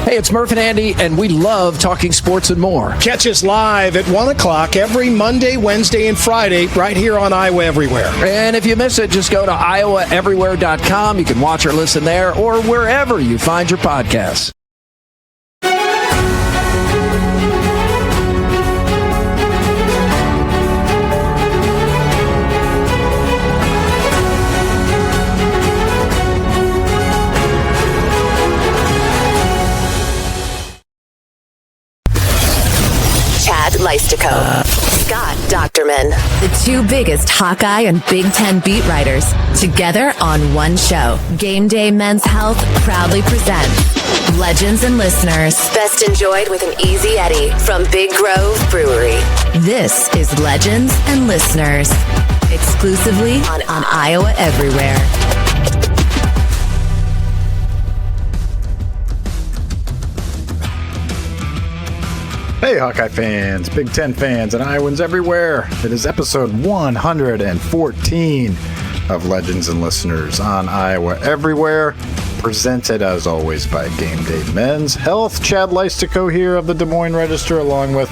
Hey, it's Murph and Andy, and we love talking sports and more. Catch us live at 1 o'clock every Monday, Wednesday, and Friday right here on Iowa Everywhere. And if you miss it, just go to iowaeverywhere.com. You can watch or listen there or wherever you find your podcasts. Leistikow, Scott Dochterman, the two biggest Hawkeye and Big Ten beat writers, together on one show. Game Day Men's Health proudly presents Legends and Listeners, best enjoyed with an easy Eddie from Big Grove Brewery. This is Legends and Listeners, exclusively on Iowa Everywhere. Hey, Hawkeye fans, Big Ten fans, and Iowans everywhere. It is episode 114 of Legends and Listeners on Iowa Everywhere, presented as always by Game Day Men's Health. Chad Leistikow here of the Des Moines Register, along with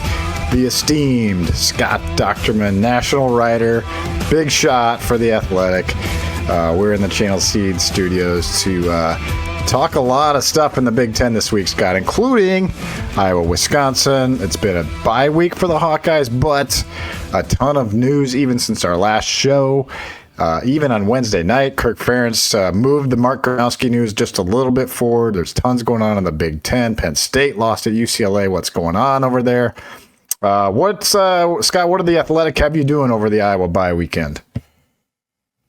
the esteemed Scott Dochterman, national writer, big shot for The Athletic. We're in the Channel Seed studios to talk a lot of stuff in the Big Ten this week, Scott, including Iowa, Wisconsin. It's been a bye week for the Hawkeyes, but a ton of news even since our last show. Even on Wednesday night, Kirk Ferentz moved the Mark Gronowski news just a little bit forward. There's tons going on in the Big Ten. Penn State lost at UCLA. What's going on over there? Scott, what did the Athletic have you doing over the Iowa bye weekend?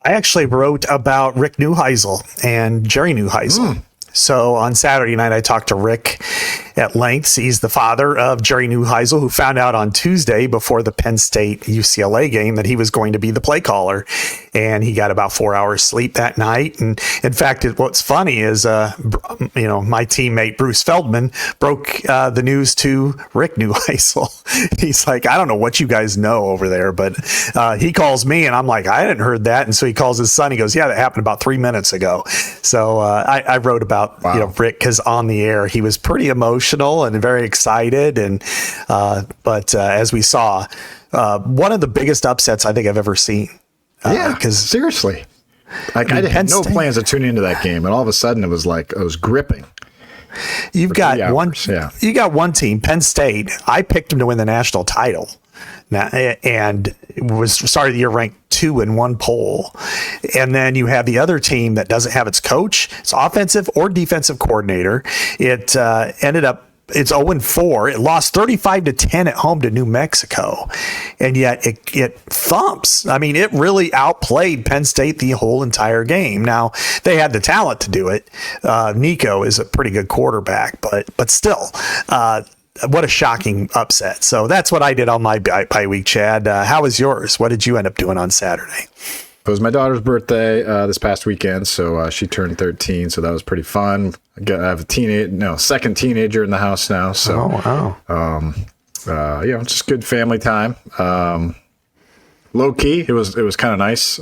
I actually wrote about Rick Neuheisel and Jerry Neuheisel. So on Saturday night, I talked to Rick at length. He's the father of Jerry Neuheisel, who found out on Tuesday before the Penn State UCLA game that he was going to be the play caller. And he got about 4 hours sleep that night. And in fact, what's funny is, my teammate Bruce Feldman broke the news to Rick Neuheisel. He's like, I don't know what you guys know over there, but he calls me and I'm like, I hadn't heard that. And so he calls his son. He goes, yeah, that happened about 3 minutes ago. So I wrote about Rick, because on the air he was pretty emotional and very excited, and but as we saw, one of the biggest upsets I think I've ever seen. Because seriously, I had no plans to tune into that game, and all of a sudden it was gripping. You got one team, Penn State. I picked them to win the national title. Now, and started the year ranked 2 in one poll. And then you have the other team that doesn't have its coach, its offensive or defensive coordinator. It ended up, it's 0-4. It lost 35-10 at home to New Mexico. And yet it thumps. I mean, it really outplayed Penn State the whole entire game. Now, they had the talent to do it. Nico is a pretty good quarterback, but still, what a shocking upset. So that's what I did on my bye week, Chad. How was yours? What did you end up doing on Saturday? It was my daughter's birthday this past weekend, so she turned 13, so that was pretty fun. I have a second teenager in the house now, so just good family time. Low key, it was kind of nice.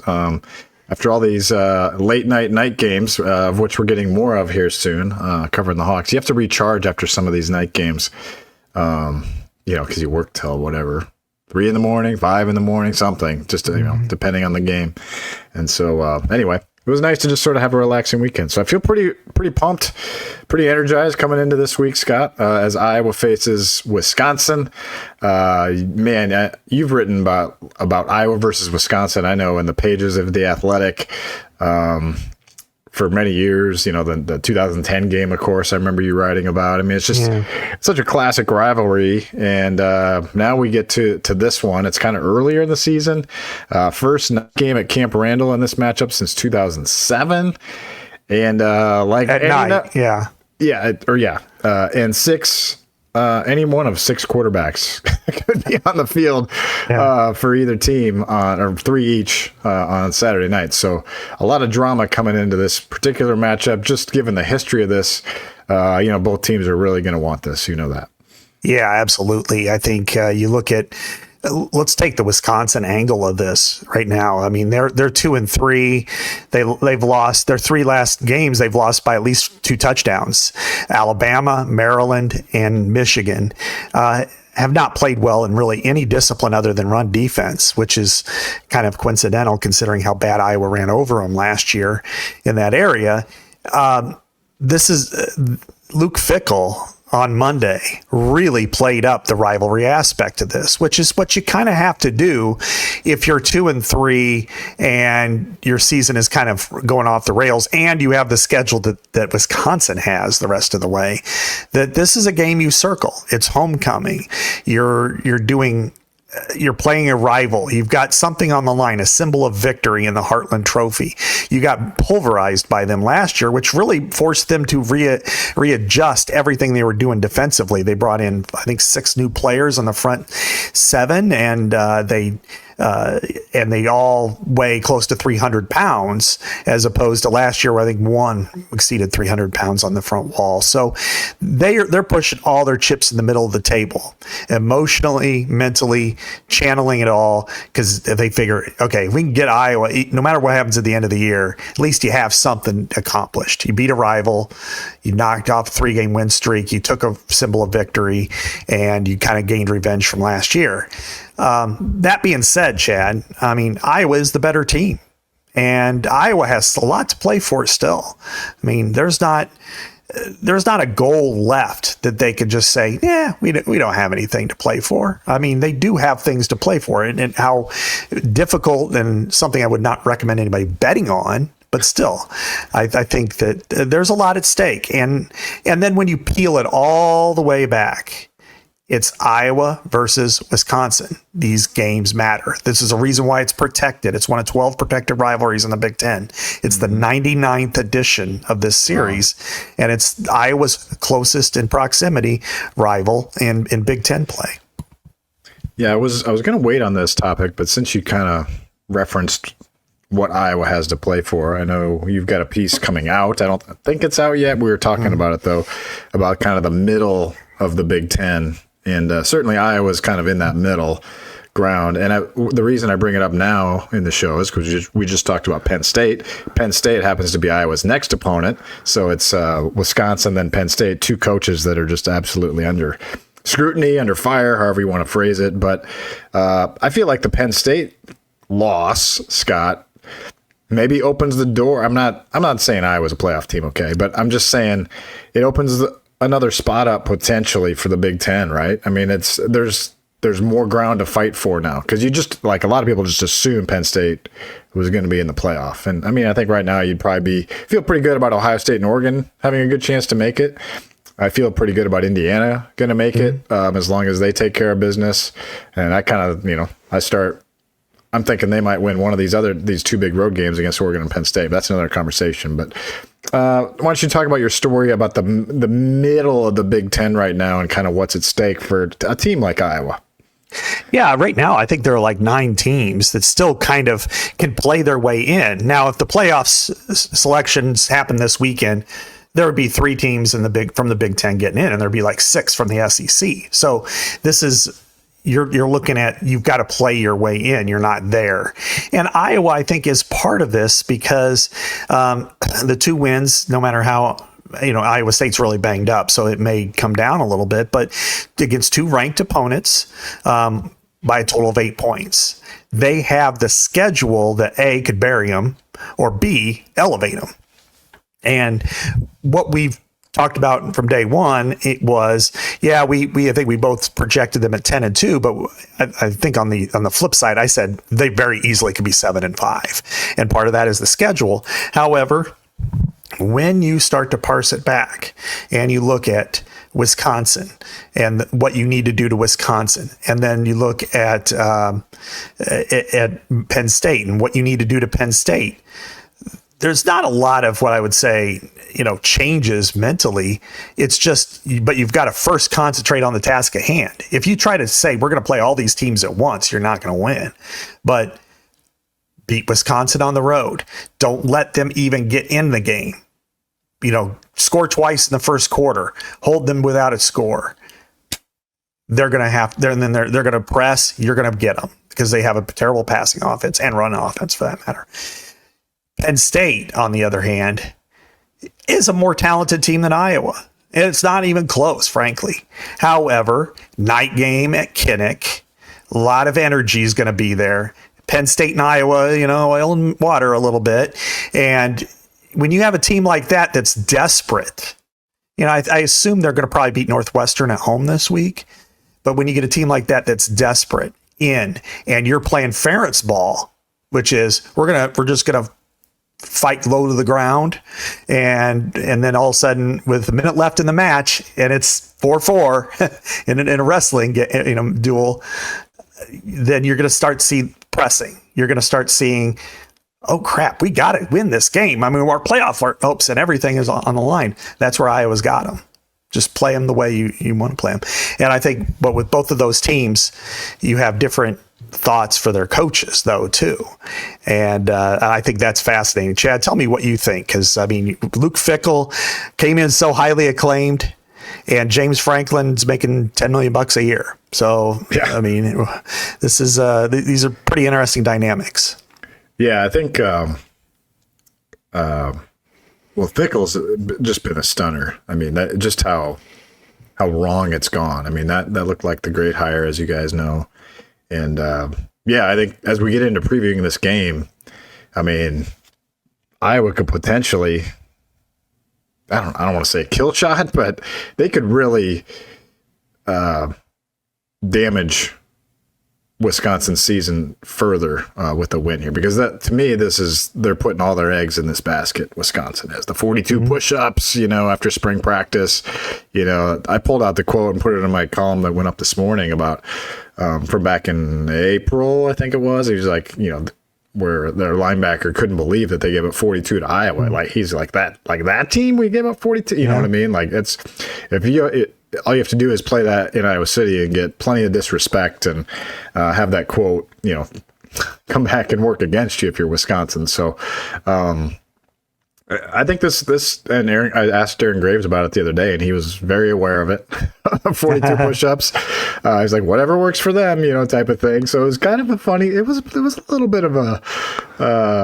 After all these late night games, of which we're getting more of here soon, covering the Hawks, you have to recharge after some of these night games. Because you work till whatever, 3 a.m, 5 a.m, something, just depending on the game. And so anyway, it was nice to just sort of have a relaxing weekend. So I feel pretty pumped, pretty energized coming into this week, Scott, as Iowa faces Wisconsin. You've written about Iowa versus Wisconsin, I know, in the pages of The Athletic for many years. The 2010 game, of course, I remember you writing about. I mean, it's just such a classic rivalry. And now we get to this one. It's kind of earlier in the season. First game at Camp Randall in this matchup since 2007. And and any one of 6 quarterbacks could be on the field for either team or 3 each on Saturday night. So a lot of drama coming into this particular matchup, just given the history of this. Both teams are really going to want this. You know that. Yeah, absolutely. I think you look at let's take the Wisconsin angle of this right now. I mean, they're 2-3. They've lost their 3 last games. They've lost by at least 2 touchdowns. Alabama, Maryland, and Michigan have not played well in really any discipline other than run defense, which is kind of coincidental considering how bad Iowa ran over them last year in that area. This is Luke Fickell on Monday really played up the rivalry aspect of this, which is what you kind of have to do if you're 2-3 and your season is kind of going off the rails and you have the schedule that Wisconsin has the rest of the way. That this is a game you circle. It's homecoming. You're playing a rival. You've got something on the line, a symbol of victory in the Heartland Trophy. You got pulverized by them last year, which really forced them to readjust everything they were doing defensively. They brought in, I think, 6 new players on the front 7, and they all weigh close to 300 pounds, as opposed to last year where I think one exceeded 300 pounds on the front wall. So they're pushing all their chips in the middle of the table, emotionally, mentally, channeling it all, because they figure, okay, if we can get Iowa, no matter what happens at the end of the year, at least you have something accomplished. You beat a rival, you knocked off a 3-game win streak, you took a symbol of victory, and you kind of gained revenge from last year. That being said, Chad, I mean, Iowa is the better team, and Iowa has a lot to play for still. I mean, there's not a goal left that they could just say, yeah, we don't have anything to play for. I mean, they do have things to play for, and how difficult, and something I would not recommend anybody betting on. But still, I think that there's a lot at stake. And then when you peel it all the way back, it's Iowa versus Wisconsin. These games matter. This is a reason why it's protected. It's one of 12 protected rivalries in the Big Ten. It's the 99th edition of this series, and it's Iowa's closest in proximity rival in Big Ten play. Yeah, I was going to wait on this topic, but since you kind of referenced what Iowa has to play for, I know you've got a piece coming out. I don't think it's out yet. We were talking about it, though, about kind of the middle of the Big Ten. And certainly Iowa's kind of in that middle ground. And the reason I bring it up now in the show is because we just talked about Penn State. Penn State happens to be Iowa's next opponent. So it's Wisconsin, then Penn State, 2 coaches that are just absolutely under scrutiny, under fire, however you want to phrase it. But I feel like the Penn State loss, Scott, maybe opens the door. I'm not saying Iowa's a playoff team, okay? But I'm just saying it opens another spot up potentially for the Big Ten, right? I mean, there's more ground to fight for now, because you just, like, a lot of people just assume Penn State was going to be in the playoff. And I mean, I think right now you'd probably feel pretty good about Ohio State and Oregon having a good chance to make it. I feel pretty good about Indiana going to make it, as long as they take care of business. And I kind of, I'm thinking they might win one of these 2 big road games against Oregon and Penn State. But that's another conversation. But why don't you talk about your story about the middle of the Big Ten right now and kind of what's at stake for a team like Iowa? Yeah, right now I think there are like 9 teams that still kind of can play their way in. Now, if the playoffs selections happen this weekend, there would be 3 teams from the Big Ten getting in, and there'd be like 6 from the SEC. So this is, you're looking at, you've got to play your way in. You're not there. And Iowa, I think, is part of this because the 2 wins, no matter how, Iowa State's really banged up, so it may come down a little bit, but against 2 ranked opponents by a total of 8 points, they have the schedule that A, could bury them, or B, elevate them. And what we've talked about from day one, it was, I think we both projected them at 10-2, but I think on the flip side, I said they very easily could be 7-5, and part of that is the schedule. However, when you start to parse it back and you look at Wisconsin and what you need to do to Wisconsin, and then you look at Penn State and what you need to do to Penn State, there's not a lot of what I would say, changes mentally. It's just, but you've got to first concentrate on the task at hand. If you try to say we're going to play all these teams at once, you're not going to win. But beat Wisconsin on the road. Don't let them even get in the game. Score twice in the first quarter. Hold them without a score. they're going to press. You're going to get them because they have a terrible passing offense and run offense for that matter. Penn State, on the other hand, is a more talented team than Iowa. And it's not even close, frankly. However, night game at Kinnick, a lot of energy is going to be there. Penn State and Iowa, oil and water a little bit. And when you have a team like that that's desperate, I assume they're going to probably beat Northwestern at home this week. But when you get a team like that that's desperate and you're playing Ferentz ball, which is we're just going to fight low to the ground, and then all of a sudden with a minute left in the match and it's 4-4 in a wrestling duel, then you're going to start seeing pressing. You're going to start seeing, oh crap, we got to win this game. I mean, our playoff hopes and everything is on the line. That's where Iowa's got them. Just play them the way you want to play them. And I think, but with both of those teams, you have different thoughts for their coaches though too, and I think that's fascinating. Chad, tell me what you think, because I mean, Luke Fickell came in so highly acclaimed, and James Franklin's making $10 million a year. So yeah. I mean, this is these are pretty interesting dynamics. Yeah, I think Fickell's just been a stunner. I mean, that just how wrong it's gone. I mean, that looked like the great hire, as you guys know. And I think as we get into previewing this game, I mean, Iowa could potentially, I don't want to say a kill shot, but they could really damage Wisconsin's season further with a win here, because that, to me, they're putting all their eggs in this basket. Wisconsin has the 42 push-ups, after spring practice. I pulled out the quote and put it in my column that went up this morning about from back in April, I think it was. He was like, where their linebacker couldn't believe that they gave up 42 to Iowa. Like, he's like that team, we gave up 42. You know what I mean? Like, it's all you have to do is play that in Iowa City and get plenty of disrespect and have that quote, come back and work against you if you're Wisconsin. So I think this and Aaron, I asked Aaron Graves about it the other day, and he was very aware of it. 42 push-ups. He's like, whatever works for them, type of thing. So it was kind of it was a little bit of a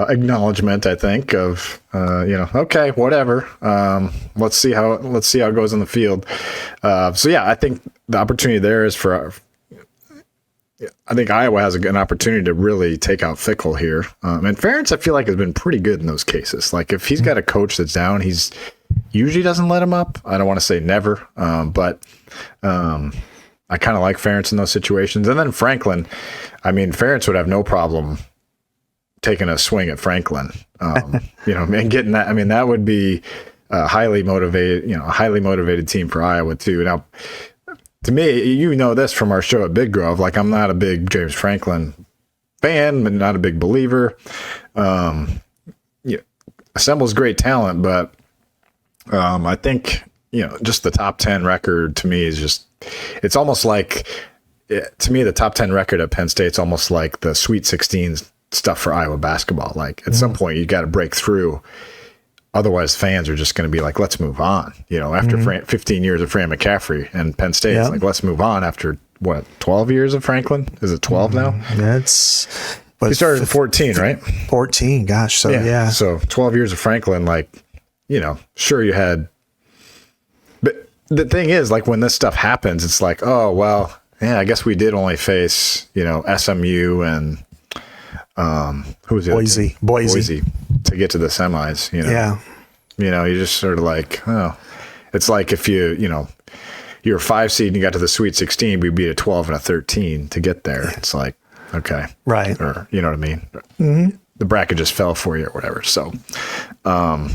acknowledgement, I think, of okay, whatever. Let's see how it goes on the field. So yeah, I think the opportunity there is I think Iowa has an opportunity to really take out Fickell here. And Ferentz, I feel like, has been pretty good in those cases. Like, if he's got a coach that's down, he's usually doesn't let him up. I don't want to say never, but I kind of like Ferentz in those situations. And then Franklin, I mean, Ferentz would have no problem taking a swing at Franklin, and getting that. I mean, that would be a highly motivated team for Iowa too. Now, to me, this from our show at Big Grove, like, I'm not a big James Franklin fan, but not a big believer. Assembles great talent, but I think, just the top 10 record to me is just, it's almost like, to me, the top 10 record at Penn State's almost like the Sweet 16 stuff for Iowa basketball. Like, at some point, you got to break through. Otherwise, fans are just going to be like, let's move on. After 15 years of Fran McCaffrey and Penn State, it's like, let's move on after, 12 years of Franklin? Is it 12 now? He started in 14, right? 14, gosh. So, yeah. So 12 years of Franklin, like, sure you had. But the thing is, like, when this stuff happens, it's like, oh, well, yeah, I guess we did only face, SMU and who was it? Boise to get to the semis, Yeah. You just sort of like, oh, it's like if you're a 5 seed and you got to the Sweet 16, we beat a 12 and a 13 to get there. It's like, okay. Right. Or, you know what I mean? Mm-hmm. The bracket just fell for you or whatever. So, I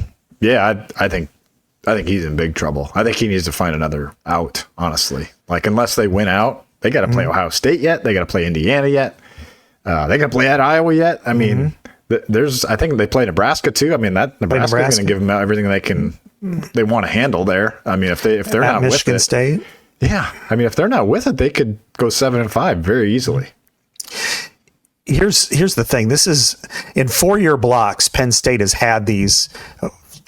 think he's in big trouble. I think he needs to find another out, honestly. Like, unless they win out, they got to play Ohio State yet. They got to play Indiana yet. They got to play at Iowa yet. I mean, I think they play Nebraska too. I mean, that Nebraska's going to give them everything they want to handle there. I mean, if they're not with it, Michigan State. Yeah. I mean, if they're not with it, they could go 7-5 very easily. Here's the thing. This is in 4-year blocks. Penn State has had these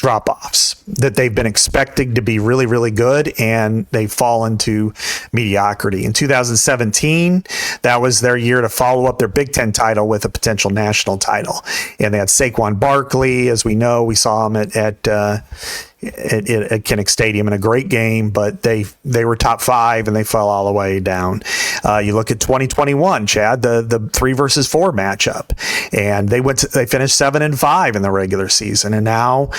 drop-offs, that they've been expecting to be really, really good, and they fall into mediocrity. In 2017, that was their year to follow up their Big Ten title with a potential national title. And they had Saquon Barkley, as we know. We saw him at Kinnick Stadium in a great game, but they were top 5 and they fell all the way down. You look at 2021, Chad, the 3-versus-4 matchup, and they finished 7-5 in the regular season, and now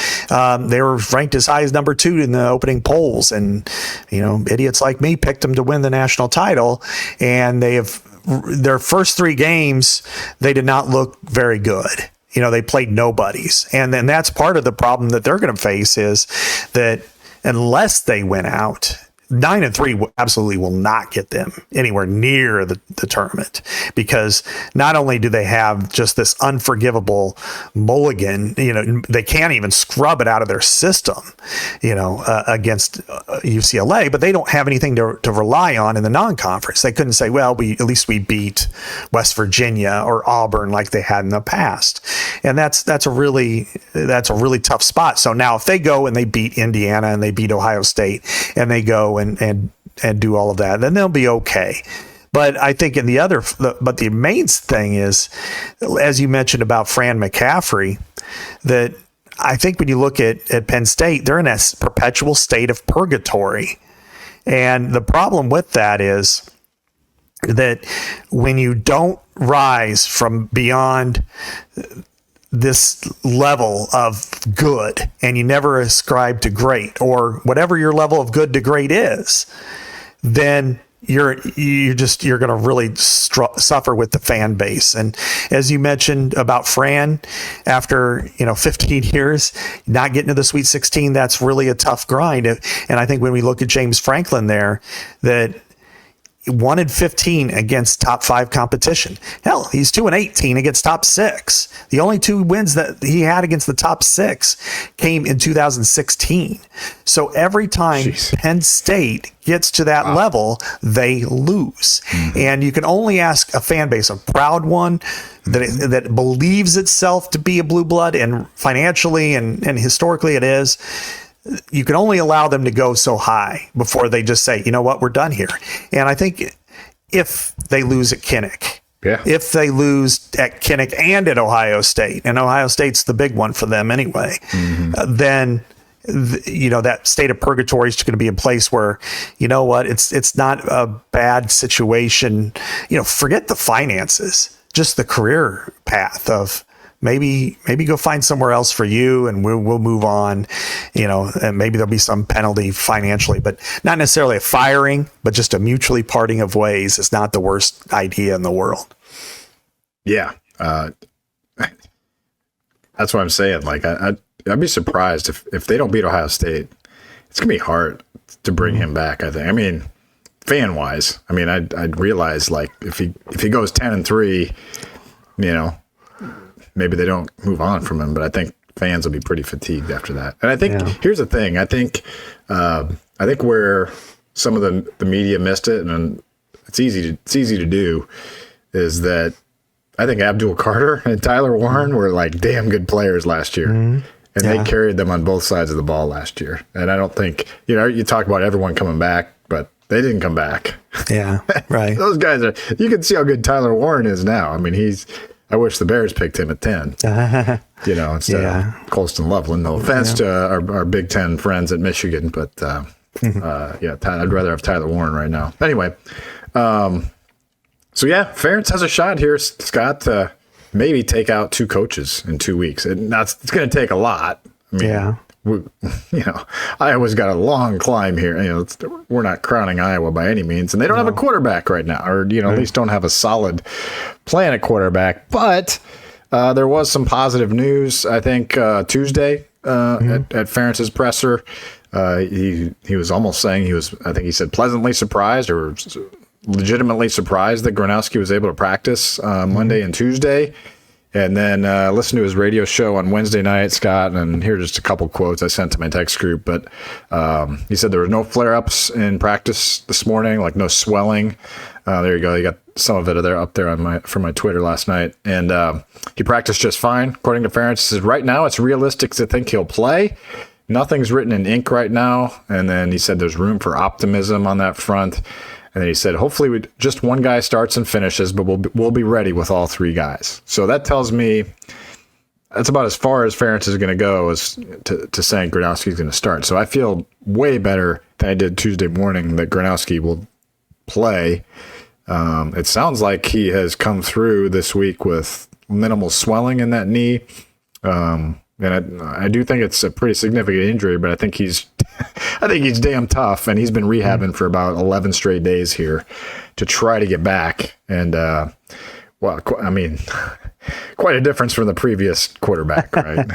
they were ranked as high as number 2 in the opening polls, and idiots like me picked them to win the national title, and they have their first 3 games, they did not look very good. They played nobodies. And then that's part of the problem that they're going to face, is that unless they win out, 9-3 absolutely will not get them anywhere near the tournament, because not only do they have just this unforgivable mulligan, they can't even scrub it out of their system, against UCLA, but they don't have anything to rely on in the non-conference. They couldn't say, well, at least we beat West Virginia or Auburn like they had in the past. And that's a really tough spot. So now if they go and they beat Indiana and they beat Ohio State and they go and do all of that, then they'll be okay. But I think the main thing is, as you mentioned about Fran McCaffrey, that I think when you look at Penn State, they're in a perpetual state of purgatory. And the problem with that is that when you don't rise from beyond this level of good, and you never ascribe to great, or whatever your level of good to great is, then you're going to really suffer with the fan base. And as you mentioned about Fran, after 15 years not getting to the Sweet 16, that's really a tough grind. And I think when we look at James Franklin there, that 1-15 against top 5 competition. Hell, he's 2-18 against top 6. The only 2 wins that he had against the top 6 came in 2016. So every time Penn State gets to that level, they lose. Mm-hmm. And you can only ask a fan base, a proud one that believes itself to be a blue blood, and financially and historically it is. You can only allow them to go so high before they just say, you know what, we're done here. And I think if they lose at Kinnick, if they lose at Kinnick and at Ohio State, and Ohio State's the big one for them anyway, then that state of purgatory is going to be a place where, it's not a bad situation. Forget the finances, just the career path of, Maybe go find somewhere else for you, and we'll move on, and maybe there'll be some penalty financially, but not necessarily a firing, but just a mutually parting of ways is not the worst idea in the world. Yeah. That's what I'm saying. Like, I'd be surprised if they don't beat Ohio State. It's going to be hard to bring him back, I think. I mean, fan wise, I'd realize, like, if he goes 10-3, maybe they don't move on from him, but I think fans will be pretty fatigued after that. And I think here's the thing. I think where some of the media missed it, and it's easy to do, is that I think Abdul Carter and Tyler Warren were like damn good players last year. And they carried them on both sides of the ball last year. And I don't think, you talk about everyone coming back, but they didn't come back. Yeah, right. Those guys you can see how good Tyler Warren is now. I wish the Bears picked him at 10, instead of Colston Loveland. No offense to our Big Ten friends at Michigan, but I'd rather have Tyler Warren right now. Anyway, Ferentz has a shot here, Scott, to maybe take out 2 coaches in 2 weeks. It's going to take a lot. Iowa's got a long climb here. We're not crowning Iowa by any means, and they don't have a quarterback right now, or at least don't have a solid plan at quarterback. But there was some positive news, I think, Tuesday at Ferentz's presser. He was almost saying he said pleasantly surprised or legitimately surprised that Gronowski was able to practice Monday and Tuesday. And then listen to his radio show on Wednesday night, Scott, and here are just a couple quotes I sent to my text group. But he said there were no flare-ups in practice this morning, like no swelling. There you go. You got some of it up there on from my Twitter last night. And he practiced just fine, according to Ferentz. He says, right now it's realistic to think he'll play. Nothing's written in ink right now. And then he said there's room for optimism on that front. And then he said, hopefully just one guy starts and finishes, but we'll be ready with all three guys. So that tells me that's about as far as Ferentz is going to go as to saying Gronowski's going to start. So I feel way better than I did Tuesday morning that Gronowski will play. It sounds like he has come through this week with minimal swelling in that knee. And I do think it's a pretty significant injury, but I think he's damn tough, and he's been rehabbing for about 11 straight days here to try to get back. And quite a difference from the previous quarterback, right?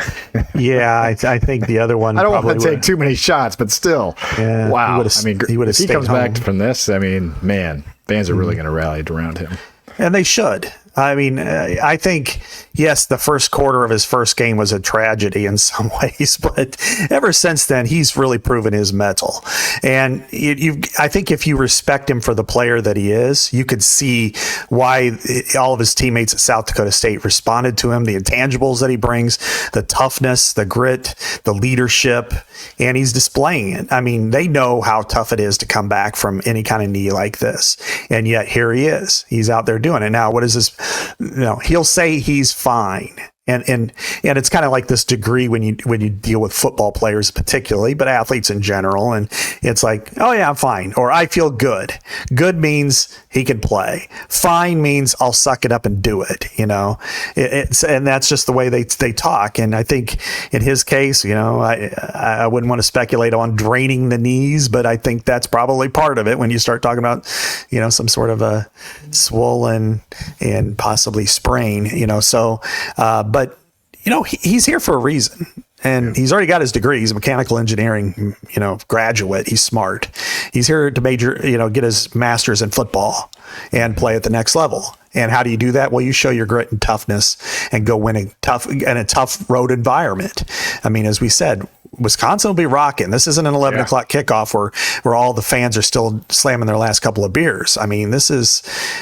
Yeah, I think the other one. I don't want to take too many shots, but still, yeah, wow. If he comes back from this, man, fans are really going to rally around him. And they should. I think, yes, the first quarter of his first game was a tragedy in some ways, but ever since then, he's really proven his mettle. And I think if you respect him for the player that he is, you could see why all of his teammates at South Dakota State responded to him, the intangibles that he brings, the toughness, the grit, the leadership, and he's displaying it. They know how tough it is to come back from any kind of knee like this. And yet here he is. He's out there doing it. Now, what is this? He'll say he's fine. And it's kind of like this degree when you deal with football players particularly, but athletes in general. And it's like, oh yeah, I'm fine. Or I feel good. Good means he can play. Fine means I'll suck it up and do it. And that's just the way they talk. And I think in his case, I wouldn't want to speculate on draining the knees, but I think that's probably part of it when you start talking about, some sort of a swollen and possibly sprain, but he's here for a reason, and he's already got his degree. He's a mechanical engineering, graduate. He's smart. He's here to get his master's in football and play at the next level. And how do you do that? Well, you show your grit and toughness and go win in a tough road environment. As we said, Wisconsin will be rocking. This isn't an 11 o'clock kickoff where all the fans are still slamming their last couple of beers.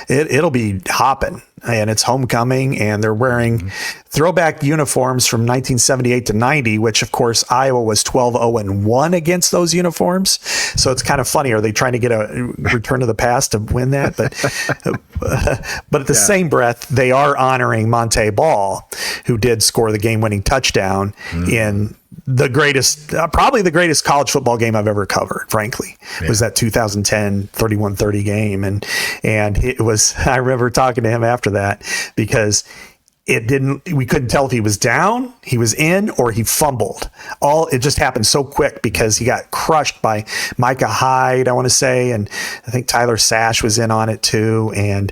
It'll be hopping, and it's homecoming, and they're wearing throwback uniforms from 1978 to 90, which of course Iowa was 12-0-1 against those uniforms. So it's kind of funny. Are they trying to get a return to the past to win that? But at the same breath, they are honoring Monte Ball, who did score the game-winning touchdown in the greatest, probably the greatest college football game I've ever covered, frankly, was that 2010 31-30 game. And it was, I remember talking to him after that because we couldn't tell if he was down, he was in, or he fumbled. It just happened so quick because he got crushed by Micah Hyde, I want to say. And I think Tyler Sash was in on it too. And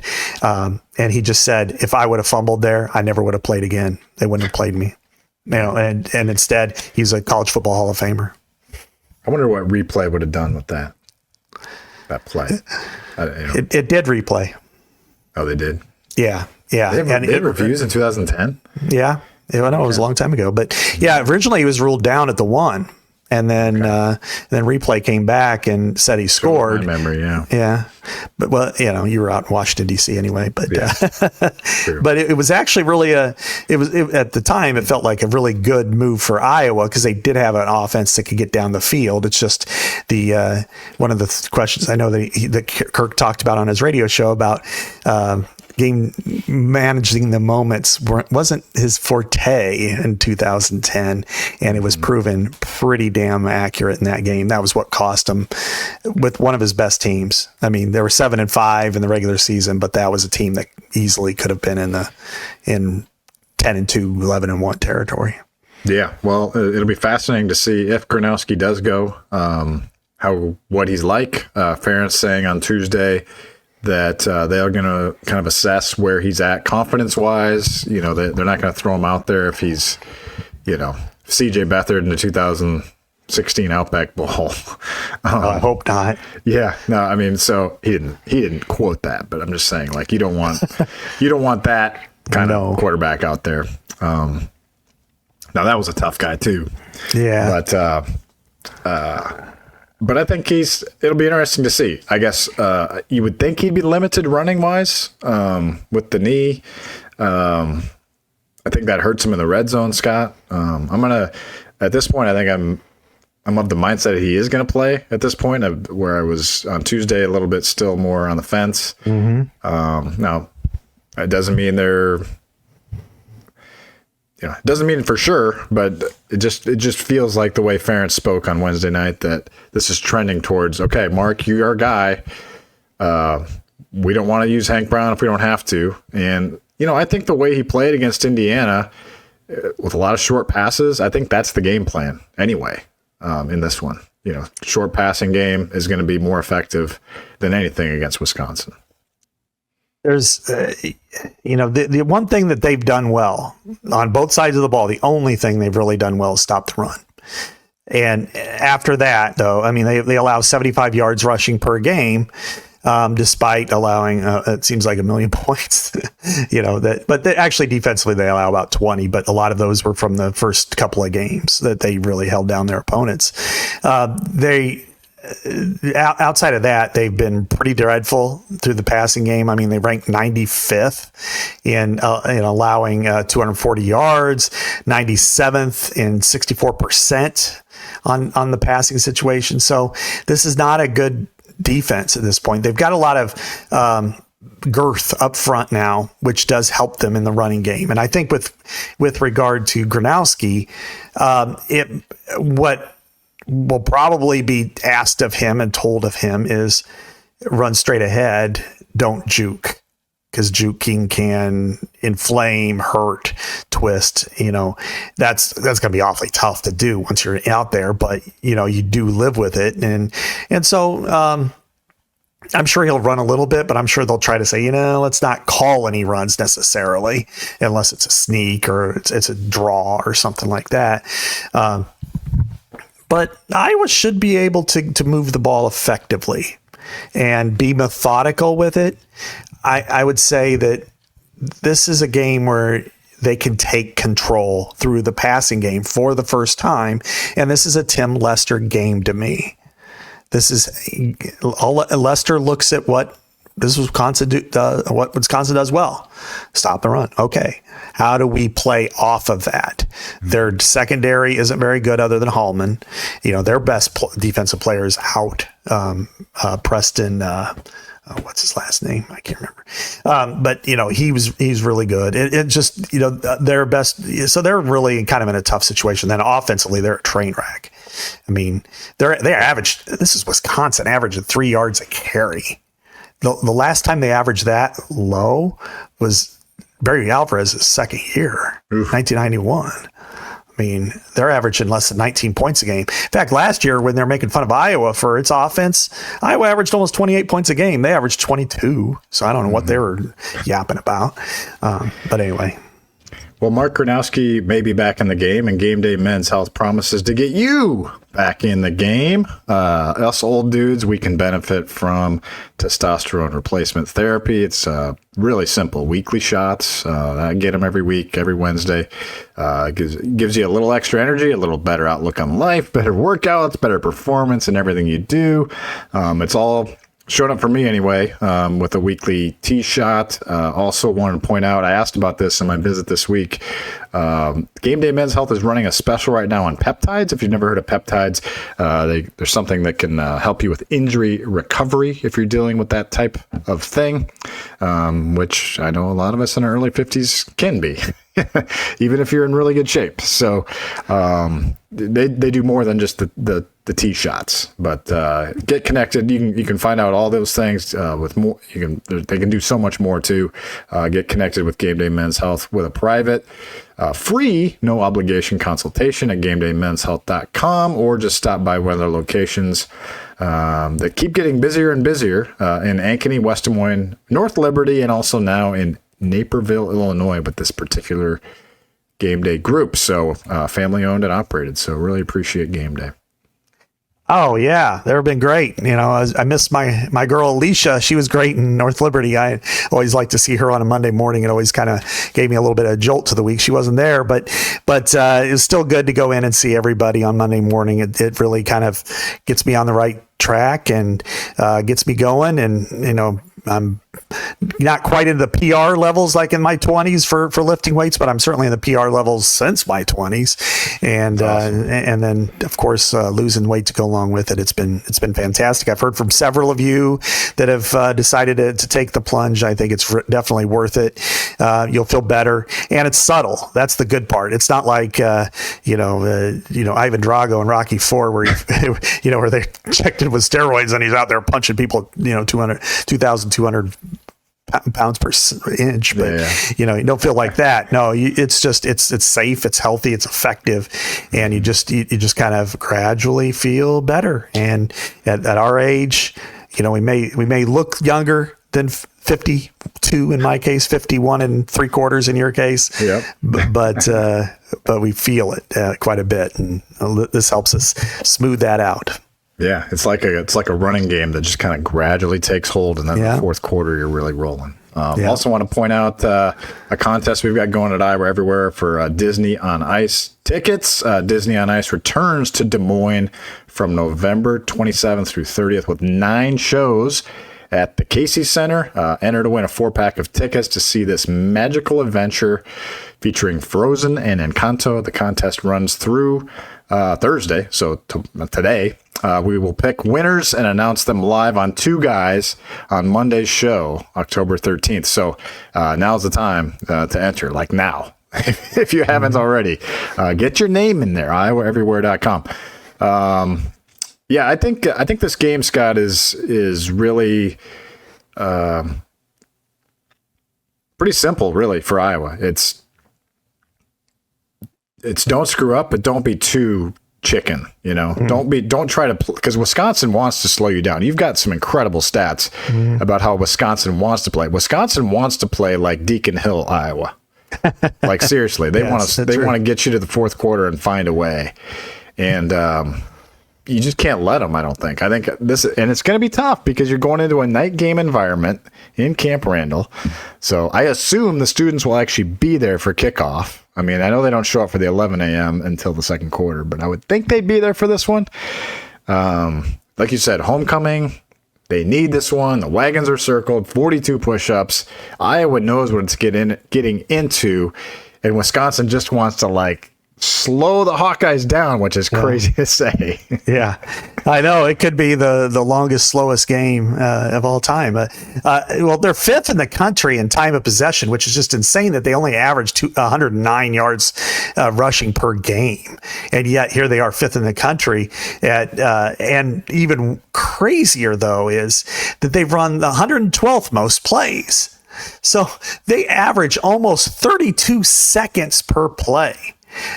he just said, if I would have fumbled there, I never would have played again. They wouldn't have played me. And instead he's a college football Hall of Famer. I wonder what replay would have done with that play. It did replay. Oh, they did? Yeah. They had reviews in 2010? Yeah. It was a long time ago. But originally he was ruled down at the 1. And then replay came back and said he scored. My memory, yeah. Yeah. But, you were out in Washington, D.C. anyway. But but it was actually really at the time, it felt like a really good move for Iowa because they did have an offense that could get down the field. It's just one of the questions I know that Kirk talked about on his radio show about game managing the moments wasn't his forte in 2010, and it was proven pretty damn accurate in that game. That was what cost him with one of his best teams. They were 7-5 in the regular season, but that was a team that easily could have been in 10-2, 11-1 territory. Yeah, well, it'll be fascinating to see if Gronowski does go, what he's like. Ferentz saying on Tuesday that they are going to kind of assess where he's at confidence-wise. They're not going to throw him out there if he's, C.J. Beathard in the 2016 Outback Bowl. I hope not. Yeah, no, so he didn't quote that, but I'm just saying, you don't want that kind of quarterback out there. Now that was a tough guy too. Yeah. But I think it'll be interesting to see. I guess you would think he'd be limited running wise with the knee. I think that hurts him in the red zone, Scott. At this point, I think I'm of the mindset he is going to play at this point, where I was on Tuesday a little bit still more on the fence. Mm-hmm. Now, it doesn't mean it doesn't mean for sure, but it just feels like the way Ferentz spoke on Wednesday night that this is trending towards, okay, Mark, you're our guy. We don't want to use Hank Brown if we don't have to. And, I think the way he played against Indiana with a lot of short passes, I think that's the game plan anyway in this one. Short passing game is going to be more effective than anything against Wisconsin. There's, the one thing that they've done well on both sides of the ball, the only thing they've really done well is stop the run. And after that, though, I mean, they allow 75 yards rushing per game, despite allowing, it seems like 1 million points, but actually defensively they allow about 20, but a lot of those were from the first couple of games that they really held down their opponents. Outside of that, they've been pretty dreadful through the passing game. I mean, they ranked 95th in allowing 240 yards, 97th in 64% on the passing situation. So this is not a good defense at this point. They've got a lot of girth up front now, which does help them in the running game. And I think with regard to Gronowski, what will probably be asked of him and told of him is run straight ahead, don't juke, because juking can inflame, hurt, twist. That's going to be awfully tough to do once you're out there, but you do live with it. And so I'm sure he'll run a little bit, but I'm sure they'll try to say, let's not call any runs necessarily, unless it's a sneak or it's a draw or something like that. But Iowa should be able to move the ball effectively and be methodical with it. I would say that this is a game where they can take control through the passing game for the first time. And this is a Tim Lester game to me. Lester looks at what Wisconsin does well. Stop the run. Okay. How do we play off of that? Their secondary isn't very good other than Hallman. Their best defensive player is out. Preston, what's his last name? I can't remember. But he's really good. It just, their best. So they're really kind of in a tough situation. Then offensively, they're a train wreck. I mean, they averaged, this is Wisconsin, averaging 3 yards a carry. The last time they averaged that low was Barry Alvarez's second year, 1991. I mean, they're averaging less than 19 points a game. In fact, last year when they're making fun of Iowa for its offense, Iowa averaged almost 28 points a game. They averaged 22. So I don't know what they were yapping about. But anyway. Well, Mark Gronowski may be back in the game, and Game Day Men's Health promises to get you back in the game. Us old dudes, we can benefit from testosterone replacement therapy. It's really simple. Weekly shots. I get them every week, every Wednesday. Gives you a little extra energy, a little better outlook on life, better workouts, better performance in everything you do. It's all showing up for me anyway, with a weekly tee shot. Also wanted to point out, I asked about this in my visit this week. Game Day Men's Health is running a special right now on peptides. If you've never heard of peptides, there's something that can help you with injury recovery if you're dealing with that type of thing, which I know a lot of us in our early 50s can be, even if you're in really good shape. So they do more than just the tee shots, but get connected. You can find out all those things with more. They can do so much more too. Get connected with Game Day Men's Health with a private, free, no obligation consultation at GameDayMen'sHealth.com, or just stop by one of their locations that keep getting busier and busier in Ankeny, West Des Moines, North Liberty, and also now in Naperville, Illinois, with this particular Game Day group. So family owned and operated. So really appreciate Game Day. Oh yeah, they've been great. I miss my girl Alicia. She was great in North Liberty. I always like to see her on a Monday morning. It always kind of gave me a little bit of a jolt to the week. She wasn't there, but it was still good to go in and see everybody on Monday morning. It really kind of gets me on the right track and gets me going. And I'm not quite in the PR levels like in my 20s for lifting weights, but I'm certainly in the PR levels since my 20s. And awesome. And then of course losing weight to go along with it. It's been fantastic. I've heard from several of you that have decided to take the plunge. I think it's definitely worth it. You'll feel better, and it's subtle. That's the good part. It's not like Ivan Drago in Rocky IV where where they checked it with steroids and he's out there punching people 2,200 pounds per inch, but you don't feel like that. No, it's safe, it's healthy, it's effective, and you just kind of gradually feel better. And at our age, we may look younger than 52 in my case, 51 and 3/4 in your case. Yep. But we feel it quite a bit, and this helps us smooth that out. Yeah, it's like a running game that just kind of gradually takes hold, and then the fourth quarter you're really rolling. Also want to point out a contest we've got going at Iowa Everywhere for Disney on Ice tickets. Disney on Ice returns to Des Moines from November 27th through 30th with 9 shows at the Casey Center. Enter to win a 4-pack of tickets to see this magical adventure featuring Frozen and Encanto. The contest runs through Thursday, so today. We will pick winners and announce them live on Two Guys on Monday's show, October 13th. So now's the time to enter, like now. If you haven't already, get your name in there, iowaeverywhere.com. I think this game, Scott, is really pretty simple, really, for Iowa. It's don't screw up, but don't be too chicken. Don't try to, because Wisconsin wants to slow you down. You've got some incredible stats about how Wisconsin wants to play. Wisconsin wants to play like Deacon Hill, Iowa. Like seriously, they want to get you to the fourth quarter and find a way. And you just can't let them, I don't think. I think and it's going to be tough because you're going into a night game environment in Camp Randall. So I assume the students will actually be there for kickoff. I mean, I know they don't show up for the 11 a.m. until the second quarter, but I would think they'd be there for this one. Like you said, homecoming, they need this one. The wagons are circled, 42 push-ups. Iowa knows what it's getting into, and Wisconsin just wants to, slow the Hawkeyes down, which is crazy to say. Yeah, I know. It could be the longest, slowest game of all time. Well, they're 5th in the country in time of possession, which is just insane that they only average 109 yards rushing per game. And yet here they are 5th in the country. And even crazier, though, is that they've run the 112th most plays. So they average almost 32 seconds per play.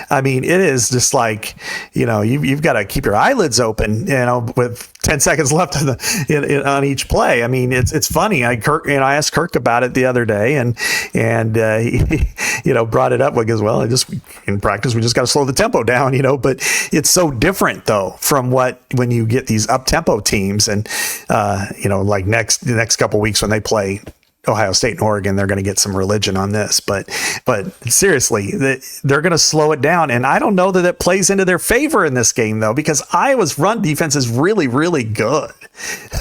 I mean, it is just like, you've got to keep your eyelids open, with 10 seconds left on each play. I mean, it's funny. I asked Kirk about it the other day, and he brought it up because, in practice, we just got to slow the tempo down, but it's so different though from when you get these up tempo teams and, like the next couple weeks when they play Ohio State and Oregon, they're going to get some religion on this, but seriously, they're going to slow it down. And I don't know that it plays into their favor in this game though, because Iowa's run defense is really, really good.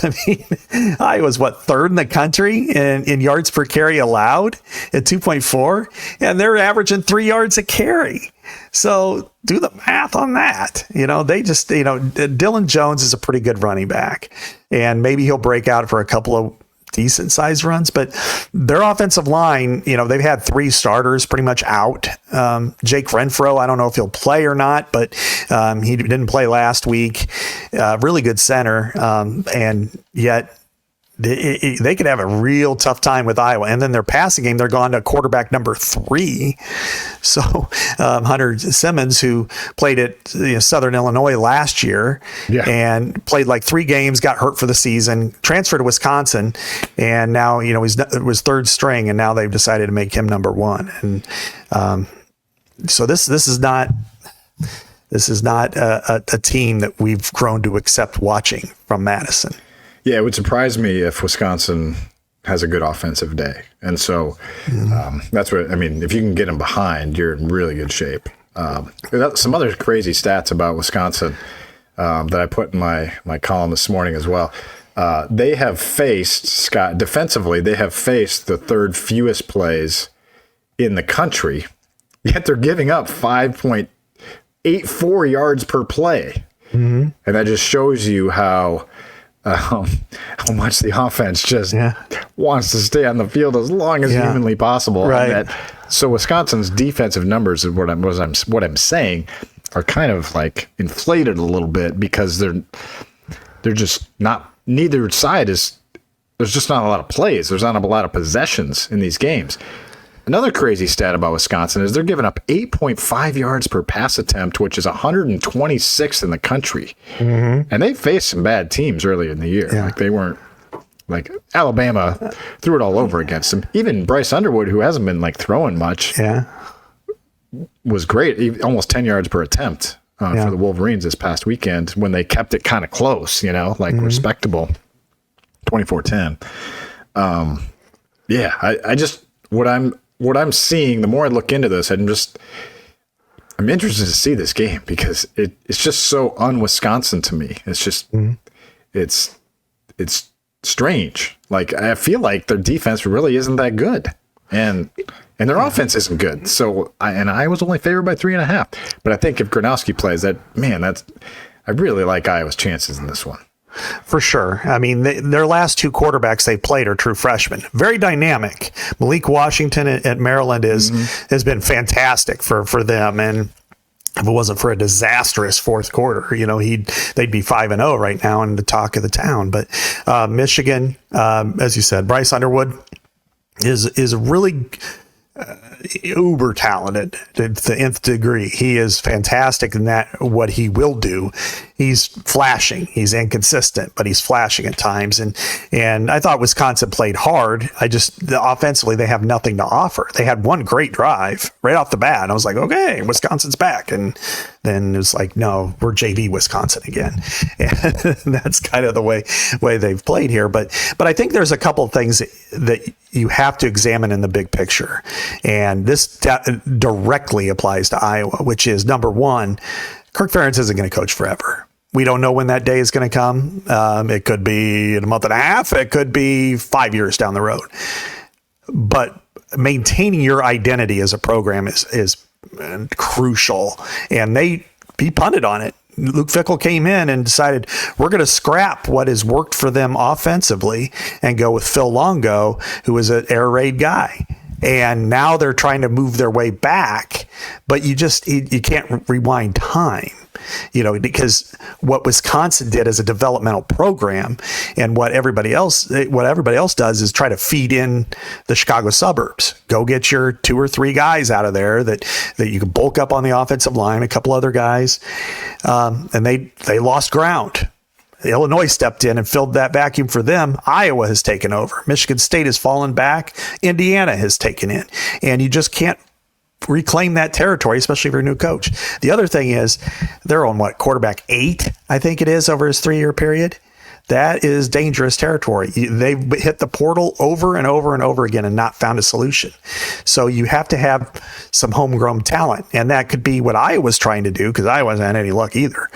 I mean, Iowa's 3rd in the country in yards per carry allowed at 2.4, and they're averaging 3 yards a carry. So do the math on that. They just, Dylan Jones is a pretty good running back, and maybe he'll break out for a couple of decent sized runs, but their offensive line, they've had 3 starters pretty much out. Jake Renfro, I don't know if he'll play or not, but he didn't play last week. Really good center, and yet they could have a real tough time with Iowa. And then their passing game, they're gone to quarterback number 3. So Hunter Simmons, who played at Southern Illinois last year and played 3 games, got hurt for the season, transferred to Wisconsin, and now he was 3rd string, and now they've decided to make him number 1. And so this is not This is not a team that we've grown to accept watching from Madison. Yeah, it would surprise me if Wisconsin has a good offensive day. And so that's what, I mean, if you can get them behind, you're in really good shape. Some other crazy stats about Wisconsin that I put in my column this morning as well. They have faced, Scott, defensively, they have faced the third fewest plays in the country, yet they're giving up 5.84 yards per play. And that just shows you how much the offense just wants to stay on the field as long as humanly possible. Right. So Wisconsin's defensive numbers, is what I'm saying, are kind of like inflated a little bit because they're just not. Neither side is. There's just not a lot of plays. There's not a lot of possessions in these games. Another crazy stat about Wisconsin is they're giving up 8.5 yards per pass attempt, which is 126th in the country. And they faced some bad teams earlier in the year. Like they weren't like Alabama threw it all over against them. Even Bryce Underwood, who hasn't been like throwing much, was great. Almost 10 yards per attempt for the Wolverines this past weekend when they kept it kind of close, respectable. 24-10. I just what I'm seeing, the more I look into this, I'm interested to see this game because it's just so un-Wisconsin to me. It's just, it's strange. Like, I feel like their defense really isn't that good. And their offense isn't good. So, I was only favored by 3.5. But I think if Gronowski plays, I really like Iowa's chances in this one. For sure. I mean, their last two quarterbacks they played are true freshmen. Very dynamic. Malik Washington at Maryland has been fantastic for them. And if it wasn't for a disastrous fourth quarter, they'd be 5-0 right now and the talk of the town. But Michigan, as you said, Bryce Underwood is really uber talented to the nth degree. He is fantastic in that what he will do. He's flashing. He's inconsistent, but he's flashing at times. And I thought Wisconsin played hard. Offensively, they have nothing to offer. They had one great drive right off the bat. And I was like, okay, Wisconsin's back. And then it was like, no, we're JV Wisconsin again. And that's kind of the way they've played here. But I think there's a couple of things that you have to examine in the big picture. And this directly applies to Iowa, which is number one, Kirk Ferentz isn't going to coach forever. We don't know when that day is going to come. It could be in a month and a half. It could be 5 years down the road. But maintaining your identity as a program is crucial. And he punted on it. Luke Fickell came in and decided we're going to scrap what has worked for them offensively and go with Phil Longo, who is an air raid guy. And now they're trying to move their way back, but you can't rewind time, because what Wisconsin did as a developmental program and what everybody else does is try to feed in the Chicago suburbs. Go get your 2 or 3 guys out of there that you can bulk up on the offensive line, a couple other guys. And they lost ground. Illinois stepped in and filled that vacuum for them. Iowa has taken over. Michigan State has fallen back. Indiana has taken in. And you just can't reclaim that territory, especially if you're a new coach. The other thing is they're on quarterback 8, I think it is, over his 3-year period. That is dangerous territory. They've hit the portal over and over and over again and not found a solution. So you have to have some homegrown talent. And that could be what Iowa's trying to do, because Iowa hasn't had any luck either,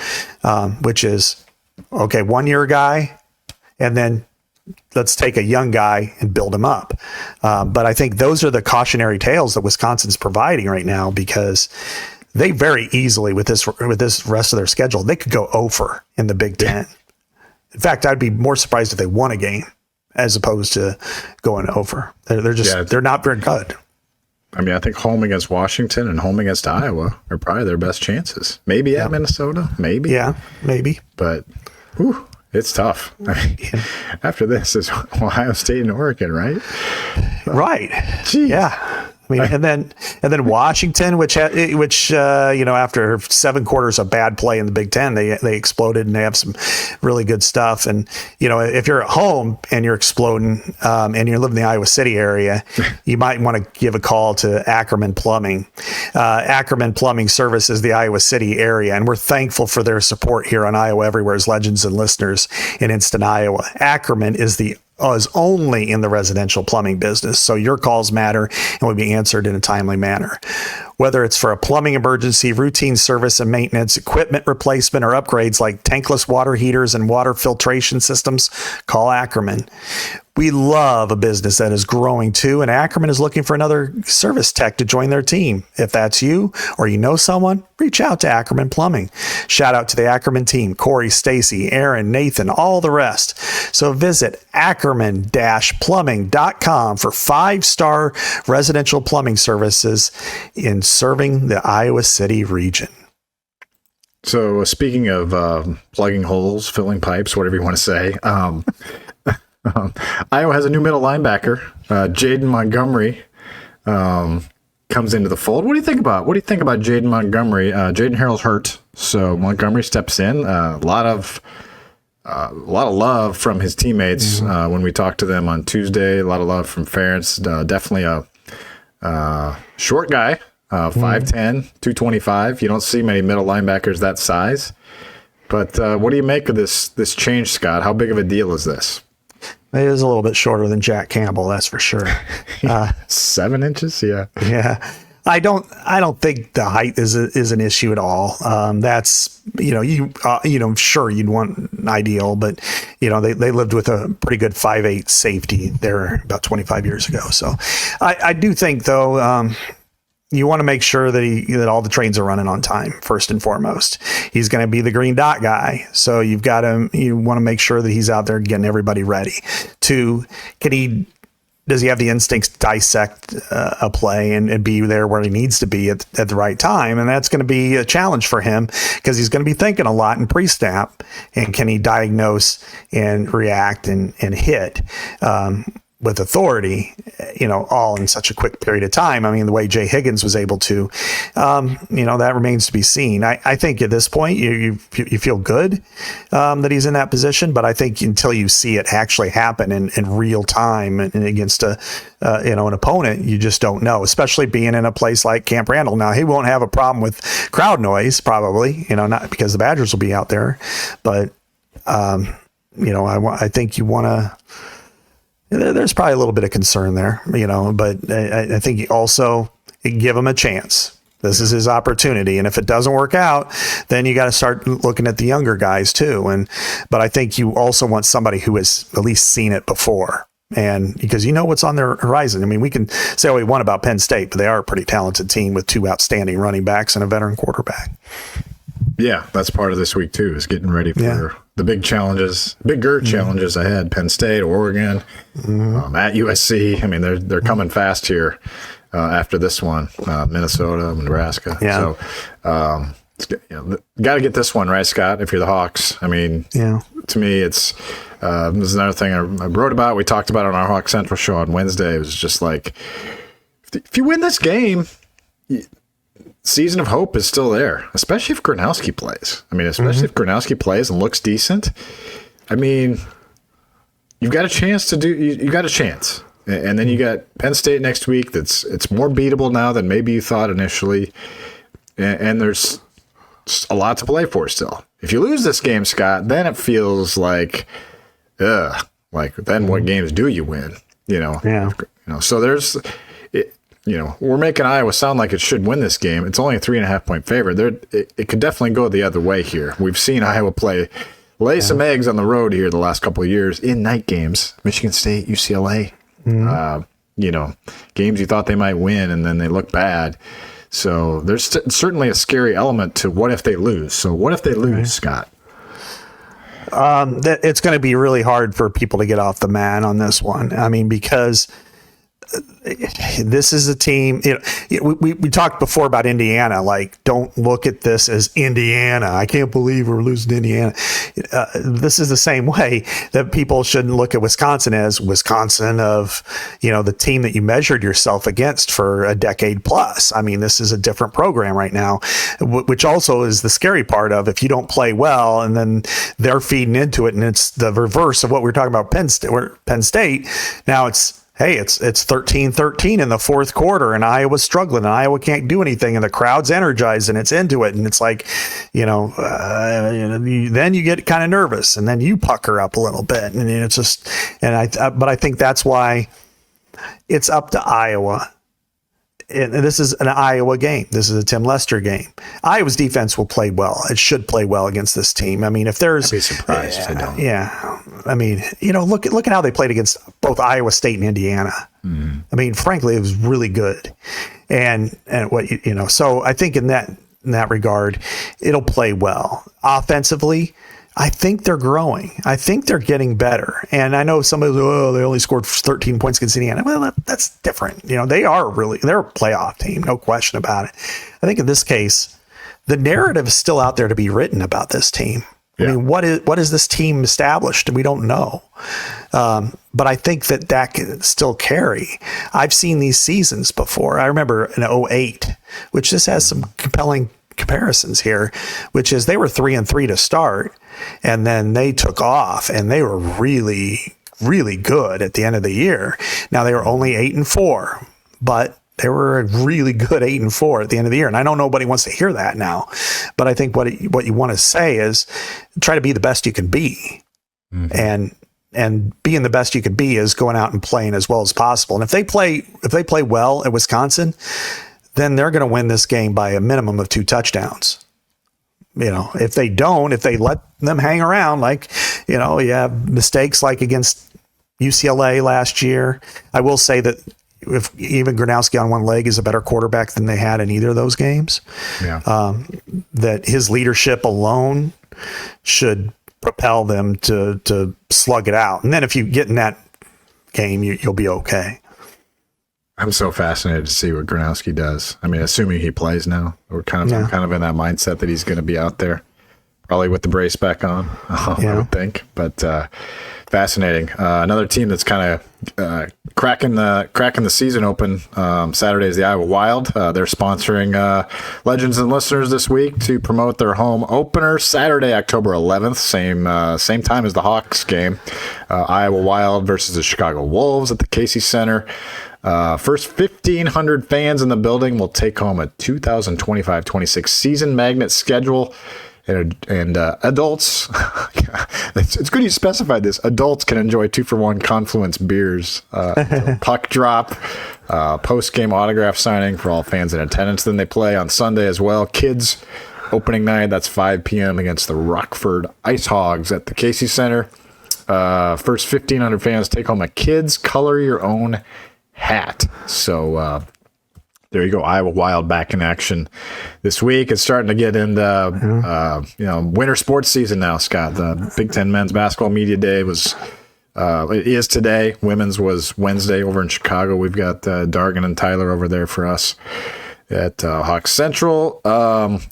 which is, okay, 1-year guy, and then let's take a young guy and build him up. But I think those are the cautionary tales that Wisconsin's providing right now, because they very easily, with this rest of their schedule, they could go over in the Big Ten. In fact, I'd be more surprised if they won a game as opposed to going over. They're not very good. I mean, I think home against Washington and home against Iowa are probably their best chances. Maybe at Minnesota, maybe. Yeah, maybe. But it's tough. I mean, after this is Ohio State and Oregon, right? Right. Jeez. Yeah. I mean, and then Washington, which after 7 quarters of bad play in the Big Ten, they exploded and they have some really good stuff. And if you're at home and you're exploding and you live in the Iowa City area, you might want to give a call to Acriman Plumbing. Acriman Plumbing services the Iowa City area, and we're thankful for their support here on Iowa Everywhere's Legends and Listeners in Instant Iowa. Acriman is only in the residential plumbing business, so your calls matter and will be answered in a timely manner. Whether it's for a plumbing emergency, routine service and maintenance, equipment replacement, or upgrades like tankless water heaters and water filtration systems, call Acriman. We love a business that is growing too, and Acriman is looking for another service tech to join their team. If that's you or you know someone, reach out to Acriman Plumbing. Shout out to the Acriman team, Corey, Stacy, Aaron, Nathan, all the rest. So visit Acriman-plumbing.com for 5-star residential plumbing services in serving the Iowa City region. So speaking of plugging holes, filling pipes, whatever you want to say, Iowa has a new middle linebacker, Jaden Montgomery, comes into the fold. What do you think about Jaden Montgomery? Jaden Harrell's hurt, so Montgomery steps in. A lot of love from his teammates when we talked to them on Tuesday. A lot of love from Ferentz. Definitely a short guy, 5'10", 225. You don't see many middle linebackers that size. But what do you make of this change, Scott? How big of a deal is this? It is a little bit shorter than Jack Campbell, that's for sure. 7 inches, yeah. Yeah, I don't think the height is an issue at all. That's sure you'd want an ideal, but they lived with a pretty good 5'8" safety there about 25 years ago. So I do think though. You want to make sure that all the trains are running on time, first and foremost. He's going to be the green dot guy. So you want to make sure that he's out there getting everybody ready. 2, does he have the instincts to dissect a play and be there where he needs to be at the right time? And that's going to be a challenge for him because he's going to be thinking a lot in pre-snap. And can he diagnose and react and hit? With authority, all in such a quick period of time. I mean, the way Jay Higgins was able to, that remains to be seen. I think at this point you feel good that he's in that position, but I think until you see it actually happen in real time and against an opponent, you just don't know. Especially being in a place like Camp Randall. Now he won't have a problem with crowd noise, probably, not because the Badgers will be out there, but I think you want to. There's probably a little bit of concern there, but I think you also give him a chance. This is his opportunity. And if it doesn't work out, then you got to start looking at the younger guys too. But I think you also want somebody who has at least seen it before. And because what's on their horizon. I mean, we can say what we want about Penn State, but they are a pretty talented team with 2 outstanding running backs and a veteran quarterback. Yeah, that's part of this week too, is getting ready for the bigger challenges ahead. Penn State, Oregon, at USC. I mean, they're coming fast here after this one. Minnesota, Nebraska. Yeah. So, got to get this one right, Scott. If you're the Hawks, I mean, to me, it's this is another thing I wrote about. We talked about it on our Hawk Central show on Wednesday. It was just like, if you win this game. Season of hope is still there, especially if Gronowski plays. I mean, especially if Gronowski plays and looks decent. I mean, you've got a chance you got a chance. And then you got Penn State next week. It's more beatable now than maybe you thought initially. And there's a lot to play for still. If you lose this game, Scott, then it feels like, then what games do you win? So there's. We're making Iowa sound like it should win this game. It's only a 3.5-point favorite. It could definitely go the other way here. We've seen Iowa lay some eggs on the road here the last couple of years in night games. Michigan State, UCLA, games you thought they might win and then they look bad. So there's certainly a scary element to what if they lose. So what if they lose, Scott? It's going to be really hard for people to get off the mat on this one. I mean, because this is a team, we talked before about Indiana, like, don't look at this as Indiana. I can't believe we're losing to Indiana. This is the same way that people shouldn't look at Wisconsin as Wisconsin of, the team that you measured yourself against for a decade plus. I mean, this is a different program right now, which also is the scary part of if you don't play well and then they're feeding into it. And it's the reverse of what we were talking about Penn State. Now it's 13-13 in the fourth quarter, and Iowa's struggling, and Iowa can't do anything, and the crowd's energized, and it's into it, and it's like, then you get kind of nervous, and then you pucker up a little bit, and it's just, but I think that's why it's up to Iowa. And this is an Iowa game. This is a Tim Lester game. Iowa's defense will play well. It should play well against this team. I mean, if there's, I'd be surprised if they don't. Yeah. I mean, look at how they played against both Iowa State and Indiana. Mm. I mean, frankly, it was really good. And what so I think in that regard, it'll play well. Offensively, I think they're growing. I think they're getting better. And I know somebody, they only scored 13 points against Indiana. Well, that's different. They're a playoff team, no question about it. I think in this case, the narrative is still out there to be written about this team. Yeah. I mean, what is this team established? We don't know. But I think that can still carry. I've seen these seasons before. I remember in 2008, which this has some compelling comparisons here, which is they were 3-3 to start, and then they took off, and they were really, really good at the end of the year. Now they were only 8-4, but they were a really good 8-4 at the end of the year. And I know nobody wants to hear that now, but I think what you want to say is try to be the best you can be. Mm-hmm. And being the best you can be is going out and playing as well as possible. And if they play well at Wisconsin, then they're going to win this game by a minimum of 2 touchdowns. If they don't, if they let them hang around, like, you have mistakes like against UCLA last year. I will say that if even Gronowski on one leg is a better quarterback than they had in either of those games, that his leadership alone should propel them to slug it out. And then if you get in that game, you'll be okay. I'm so fascinated to see what Gronowski does. I mean, assuming he plays now, I'm kind of in that mindset that he's going to be out there, probably with the brace back on, I would think. But fascinating. Another team that's kind of cracking the season open. Saturday is the Iowa Wild. They're sponsoring Legends and Listeners this week to promote their home opener, Saturday, October 11th. Same time as the Hawks game. Iowa Wild versus the Chicago Wolves at the Casey Center. First 1,500 fans in the building will take home a 2025-26 season magnet schedule. And adults, it's good you specified this. Adults can enjoy 2-for-1 Confluence beers, puck drop, post-game autograph signing for all fans in attendance. Then they play on Sunday as well. Kids opening night, that's 5 p.m. against the Rockford Ice Hogs at the Casey Center. First 1,500 fans take home a kids color your own hat. So there you go. Iowa Wild back in action this week. It's starting to get into winter sports season now, Scott. The Big Ten Men's Basketball Media Day it is today. Women's was Wednesday over in Chicago. We've got Dargan and Tyler over there for us at Hawk Central.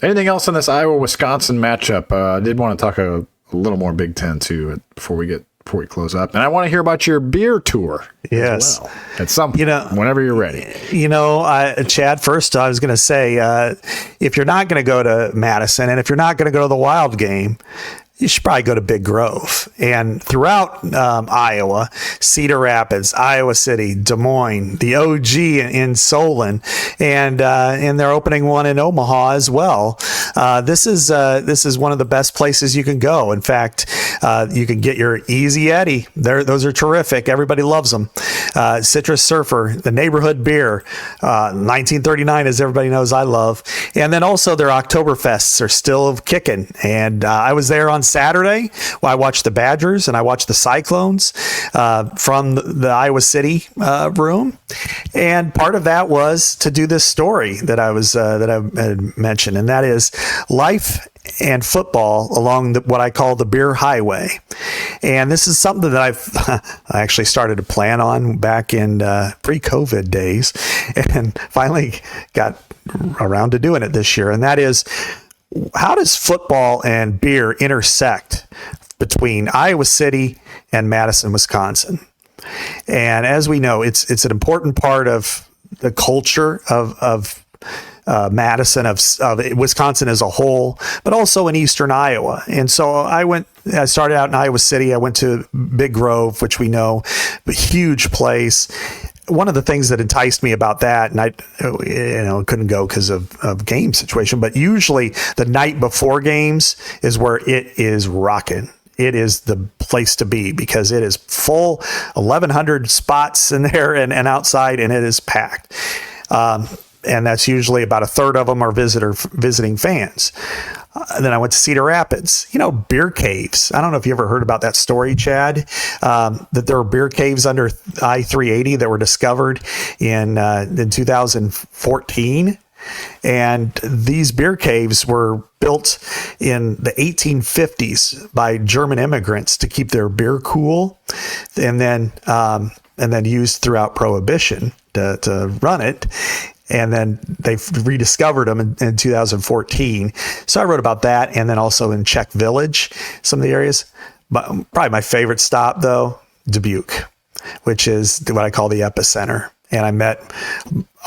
Anything else on this Iowa-Wisconsin matchup? I did want to talk a little more Big Ten too before we close up. And I want to hear about your beer tour. Yes. As well, at some point, whenever you're ready. Chad, first I was going to say, if you're not going to go to Madison and if you're not going to go to the Wild game, you should probably go to Big Grove. And throughout Iowa, Cedar Rapids, Iowa City, Des Moines, the OG in Solon, and they're opening one in Omaha as well. This is one of the best places you can go. In fact, you can get your Easy Eddie. Those are terrific. Everybody loves them. Citrus Surfer, the neighborhood beer, 1939, as everybody knows I love. And then also their Oktoberfests are still kicking. And I was there on Saturday. I watched the Badgers and I watched the Cyclones from the Iowa City room. And part of that was to do this story that I had mentioned, and that is life and football along what I call the beer highway. And this is something that I actually started to plan on back in pre-COVID days, and finally got around to doing it this year. And that is, how does football and beer intersect between Iowa City and Madison, Wisconsin? And as we know, it's an important part of the culture of Madison, of Wisconsin as a whole, but also in eastern Iowa. And so I started out in Iowa City. I went to Big Grove, which we know, a huge place. One of the things that enticed me about that, and I couldn't go because of game situation, but usually the night before games is where it is rocking. It is the place to be because it is full, 1,100 spots in there and outside, and it is packed. And that's usually about a third of them are visiting fans. Then I went to Cedar Rapids, beer caves. I don't know if you ever heard about that story, Chad, that there were beer caves under I-380 that were discovered in 2014. And these beer caves were built in the 1850s by German immigrants to keep their beer cool, and then used throughout Prohibition to run it. And then they rediscovered them in 2014. So I wrote about that, and then also in Czech Village, some of the areas. But probably my favorite stop, though, Dubuque, which is what I call the epicenter. And I met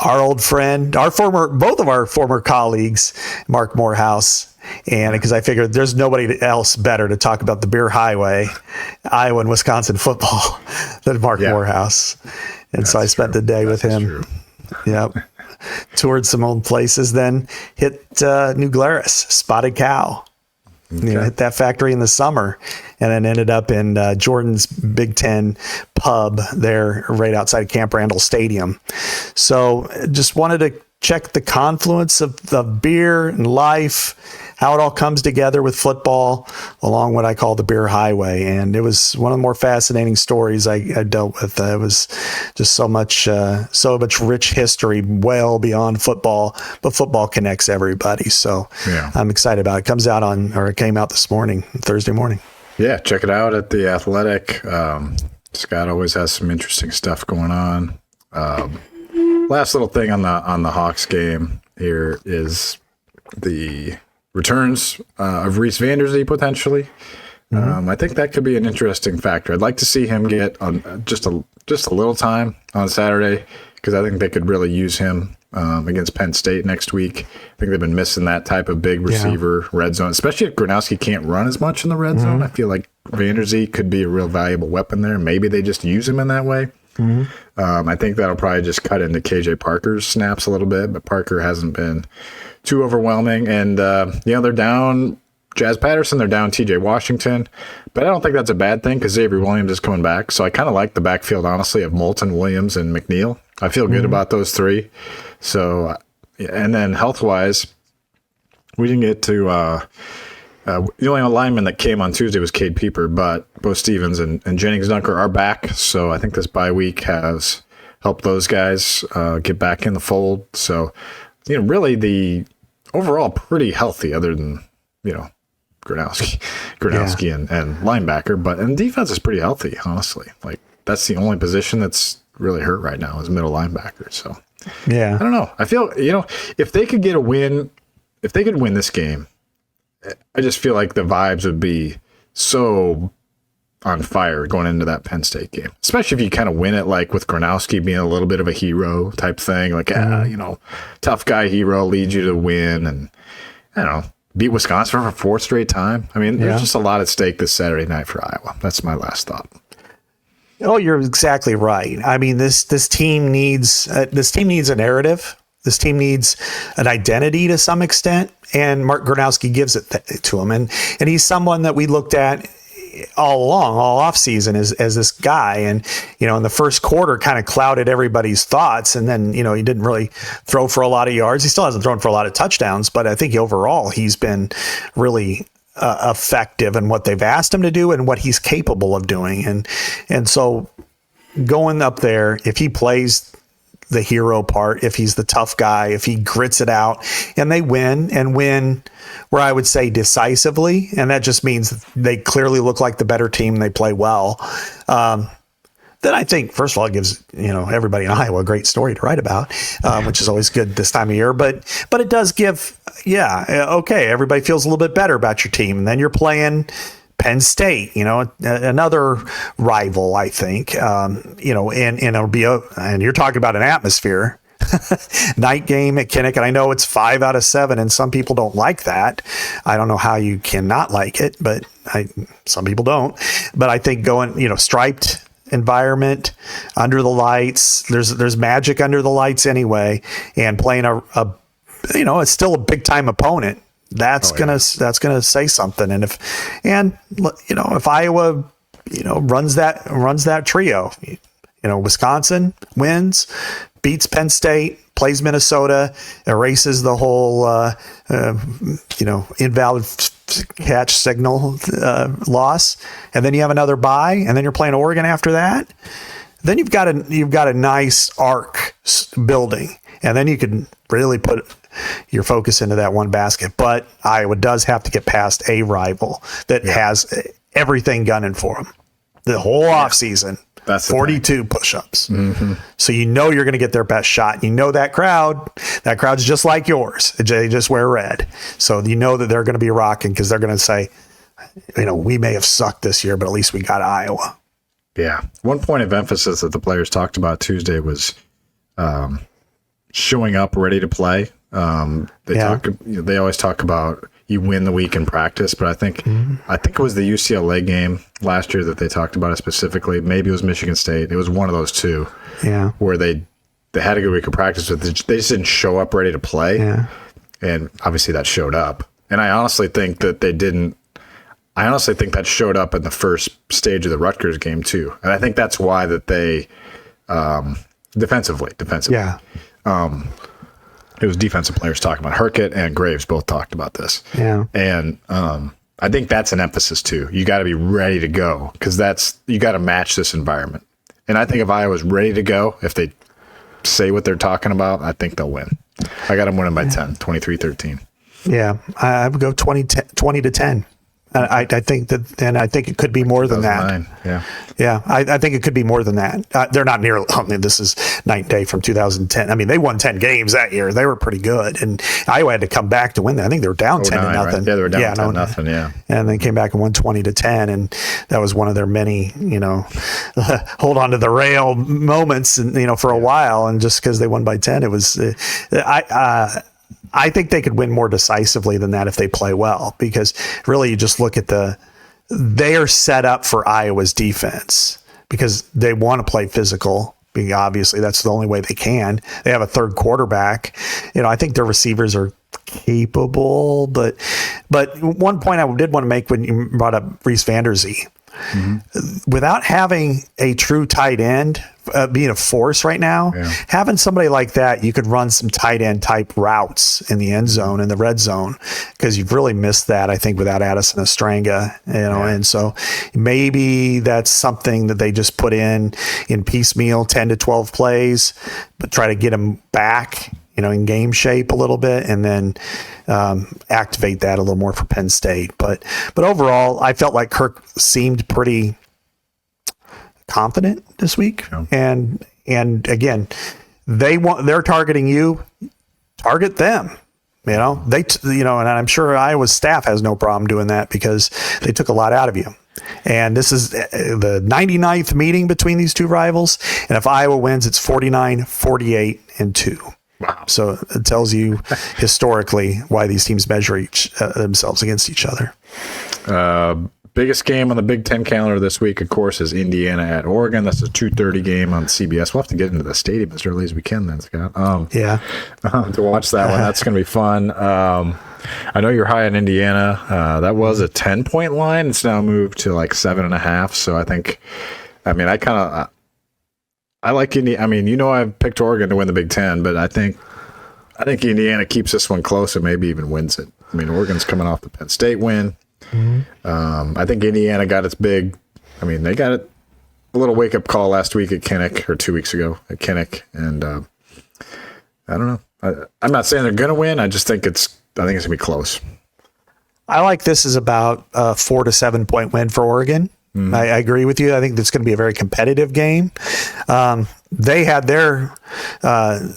our old friend, both of our former colleagues, Mark Morehouse. And because I figured there's nobody else better to talk about the beer highway, Iowa and Wisconsin football than Mark Morehouse. And so I spent the day with him. True. Yep. Toured some old places, then hit New Glarus, Spotted Cow. Okay. Hit that factory in the summer, and then ended up in Jordan's Big Ten pub there right outside Camp Randall Stadium. So just wanted to check the confluence of beer and life, how it all comes together with football along what I call the beer highway. And it was one of the more fascinating stories I dealt with. It was just so much rich history well beyond football, but football connects everybody. So I'm excited about it. It came out this morning, Thursday morning. Yeah, check it out at The Athletic. Scott always has some interesting stuff going on. Last little thing on the Hawks game here is the returns of Reese Vanderzee potentially. I think that could be an interesting factor. I'd like to see him get on just a little time on Saturday, because I think they could really use him against Penn State next week. I think they've been missing that type of big receiver red zone, especially if Gronowski can't run as much in the red zone. I feel like Vanderzee could be a real valuable weapon there. Maybe they just use him in that way. I think that'll probably just cut into KJ Parker's snaps a little bit, but Parker hasn't been too overwhelming. And, they're down Jazz Patterson, they're down TJ Washington, but I don't think that's a bad thing because Xavier Williams is coming back. So I kind of like the backfield, honestly, of Moulton, Williams, and McNeil. I feel good about those three. So, and then health-wise, we didn't get to the only lineman that came on Tuesday was Cade Pieper, but Bo Stevens and Jennings Dunker are back. So I think this bye week has helped those guys get back in the fold. So, really the overall pretty healthy, other than, Gronowski and linebacker. And defense is pretty healthy, honestly. Like, that's the only position that's really hurt right now is middle linebacker. So, I don't know. I feel, if they could get a win, if they could win this game, I just feel like the vibes would be so on fire going into that Penn State game, especially if you kind of win it, like with Gronowski being a little bit of a hero type thing, like, tough guy hero leads you to win, and I don't know, beat Wisconsin for a fourth straight time. I mean, there's just a lot at stake this Saturday night for Iowa. That's my last thought. Oh, you're exactly right. I mean, this team needs a narrative. This team needs an identity to some extent, and Mark Gronowski gives it to him. And he's someone that we looked at all offseason as this guy. And, in the first quarter kind of clouded everybody's thoughts. And then, he didn't really throw for a lot of yards. He still hasn't thrown for a lot of touchdowns, but I think overall he's been really effective in what they've asked him to do and what he's capable of doing. And so going up there, if he plays the hero part, if he's the tough guy, if he grits it out and they win where I would say decisively, and that just means they clearly look like the better team, they play well, then I think, first of all, it gives, everybody in Iowa a great story to write about, which is always good this time of year. But it does give, okay, everybody feels a little bit better about your team. And then you're playing Penn State, another rival, I think, and it'll be, and you're talking about an atmosphere. Night game at Kinnick, and I know it's 5 out of 7, and some people don't like that. I don't know how you cannot like it, but some people don't. But I think going, striped environment under the lights, there's magic under the lights anyway, and playing it's still a big time opponent. That's gonna say something. And if Iowa runs that trio, Wisconsin wins, beats Penn State, plays Minnesota, erases the whole invalid catch signal loss, and then you have another bye, and then you're playing Oregon after that. Then you've got a nice arc building, and then you can really put your focus into that one basket. But Iowa does have to get past a rival that has everything gunning for them the whole offseason. That's 42 push-ups. Mm-hmm. So you're going to get their best shot. That crowd's just like yours. They just wear red. So that they're going to be rocking because they're going to say, we may have sucked this year, but at least we got Iowa. Yeah. One point of emphasis that the players talked about Tuesday was showing up ready to play. They always talk about you win the week in practice, but I think it was the UCLA game last year that they talked about it specifically. Maybe it was Michigan State. It was one of those two. Yeah. Where they had a good week of practice, but they just didn't show up ready to play. Yeah. And obviously that showed up. And I honestly think that they didn't. I honestly think that showed up in the first stage of the Rutgers game too. And I think that's why that they defensively. Yeah. It was defensive players talking about Herkett and Graves both talked about this. Yeah. And I think that's an emphasis too. You got to be ready to go because you got to match this environment. And I think if Iowa's ready to go, if they say what they're talking about, I think they'll win. I got them winning by 10, 23-13. Yeah. I would go 20 to 10. I think that, and I think it could be more than that. Yeah. Yeah. I think it could be more than that. They're not nearly, this is night and day from 2010. I mean, they won 10 games that year. They were pretty good. And Iowa had to come back to win that. I think they were down 10 to nothing. Right? Yeah, they were down 10-0. Yeah. And they came back and won 20 to 10. And that was one of their many, hold on to the rail moments, and, for a while. And just because they won by 10, it was, I think they could win more decisively than that if they play well, because really you just look at they are set up for Iowa's defense because they want to play physical. Obviously, that's the only way they can. They have a third quarterback. I think their receivers are capable, but one point I did want to make when you brought up Reese Vanderzee. Mm-hmm. Without having a true tight end being a force right now, having somebody like that, you could run some tight end type routes in the end zone, in the red zone, because you've really missed that, I think, without Addison Estranga, and so maybe that's something that they just put in piecemeal 10 to 12 plays, but try to get them back, in game shape a little bit, and then activate that a little more for Penn State. But overall, I felt like Kirk seemed pretty confident this week. Yeah. And again, they're targeting you, target them. And I'm sure Iowa's staff has no problem doing that because they took a lot out of you. And this is the 99th meeting between these two rivals. And if Iowa wins, it's 49-48-2. Wow. So it tells you historically why these teams measure themselves against each other. Biggest game on the Big Ten calendar this week, of course, is Indiana at Oregon. That's a 2:30 game on CBS. We'll have to get into the stadium as early as we can then, Scott. To watch that one. That's going to be fun. I know you're high in Indiana. That was a 10-point line. It's now moved to like 7.5. So I like Indiana. I've picked Oregon to win the Big Ten, but I think Indiana keeps this one close and maybe even wins it. Oregon's coming off the Penn State win. Mm-hmm. I think Indiana got its big. They got a little wake up call last week at Kinnick, or 2 weeks ago at Kinnick, and I don't know. I'm not saying they're going to win. I just think it's going to be close. I like this as about a 4 to 7 point win for Oregon. I agree with you. I think it's going to be a very competitive game. They had their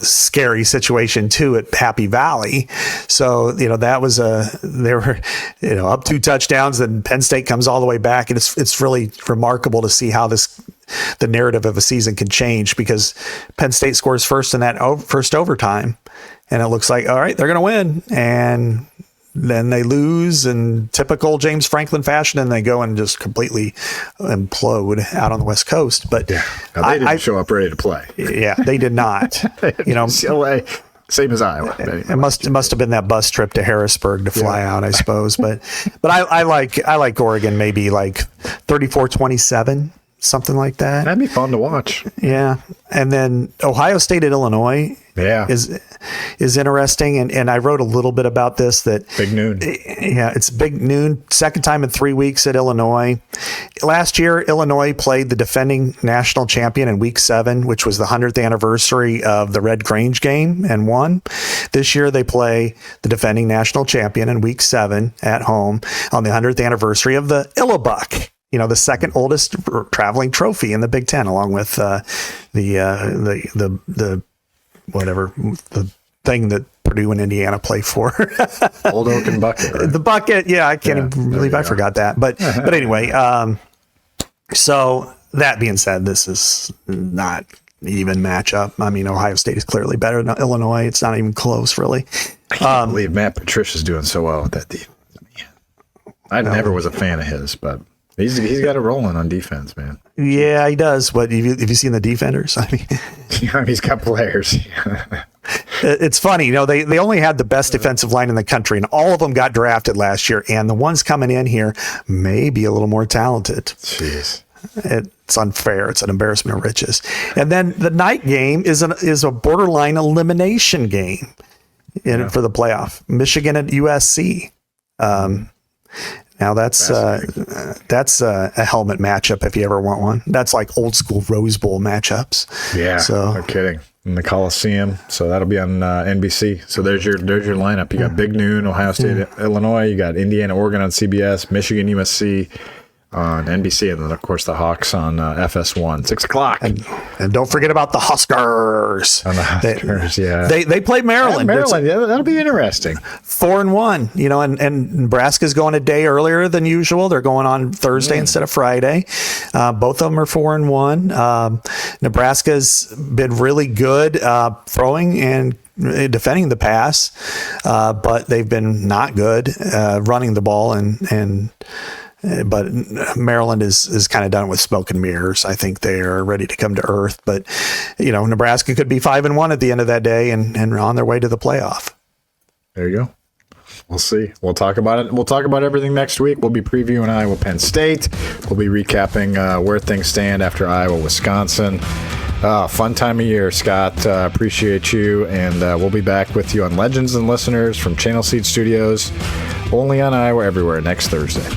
scary situation too at Happy Valley. So, that was they were, up 2 touchdowns, and Penn State comes all the way back. And it's really remarkable to see how the narrative of a season can change, because Penn State scores first in that first overtime, and it looks like, all right, they're going to win. And then they lose in typical James Franklin fashion, and they go and just completely implode out on the West Coast. But they didn't show up ready to play. Yeah, they did not. UCLA, same as Iowa. It must have been that bus trip to Harrisburg to fly out, I suppose. But I like Oregon, maybe like 34-27. Something like that. That'd be fun to watch. Yeah. And then Ohio State at Illinois is interesting. And I wrote a little bit about this. That Big noon. Yeah, it's big noon. Second time in 3 weeks at Illinois. Last year, Illinois played the defending national champion in week 7, which was the 100th anniversary of the Red Grange game, and won. This year, they play the defending national champion in week 7 at home on the 100th anniversary of the Illabuck. The second oldest traveling trophy in the Big Ten, along with the thing that Purdue and Indiana play for. Old Oaken Bucket. Right? The bucket. Yeah, I can't even believe I forgot that. But anyway, so that being said, this is not even matchup. I mean, Ohio State is clearly better than Illinois. It's not even close, really. I can't believe Matt Patricia's doing so well with that defense. I never was a fan of his, but he's got it rolling on defense, man. Yeah, he does. But have you seen the defenders? I mean, he's got players. It's funny, they only had the best defensive line in the country, and all of them got drafted last year. And the ones coming in here may be a little more talented. Jeez. It's unfair. It's an embarrassment of riches. And then the night game is a borderline elimination game for the playoff. Michigan at USC. Now that's a helmet matchup if you ever want one. That's like old school Rose Bowl matchups. Yeah, no kidding. In the Coliseum, so that'll be on NBC. So there's your lineup. You got Big Noon, Ohio State, Illinois. You got Indiana, Oregon on CBS, Michigan, USC on NBC, and then of course the Hawks on FS1, 6 o'clock. And don't forget about the Huskers. On the Huskers, they play Maryland. Maryland, that'll be interesting. 4-1, and Nebraska's going a day earlier than usual. They're going on Thursday instead of Friday. Both of them are 4-1. Nebraska's been really good throwing and defending the pass, but they've been not good running the ball but Maryland is kind of done with smoke and mirrors. I think they are ready to come to earth. But, Nebraska could be 5-1 at the end of that day and on their way to the playoff. There you go. We'll see. We'll talk about it. We'll talk about everything next week. We'll be previewing Iowa Penn State. We'll be recapping where things stand after Iowa Wisconsin. Fun time of year, Scott. Appreciate you. And we'll be back with you on Legends and Listeners from Channel Seed Studios, only on Iowa Everywhere next Thursday.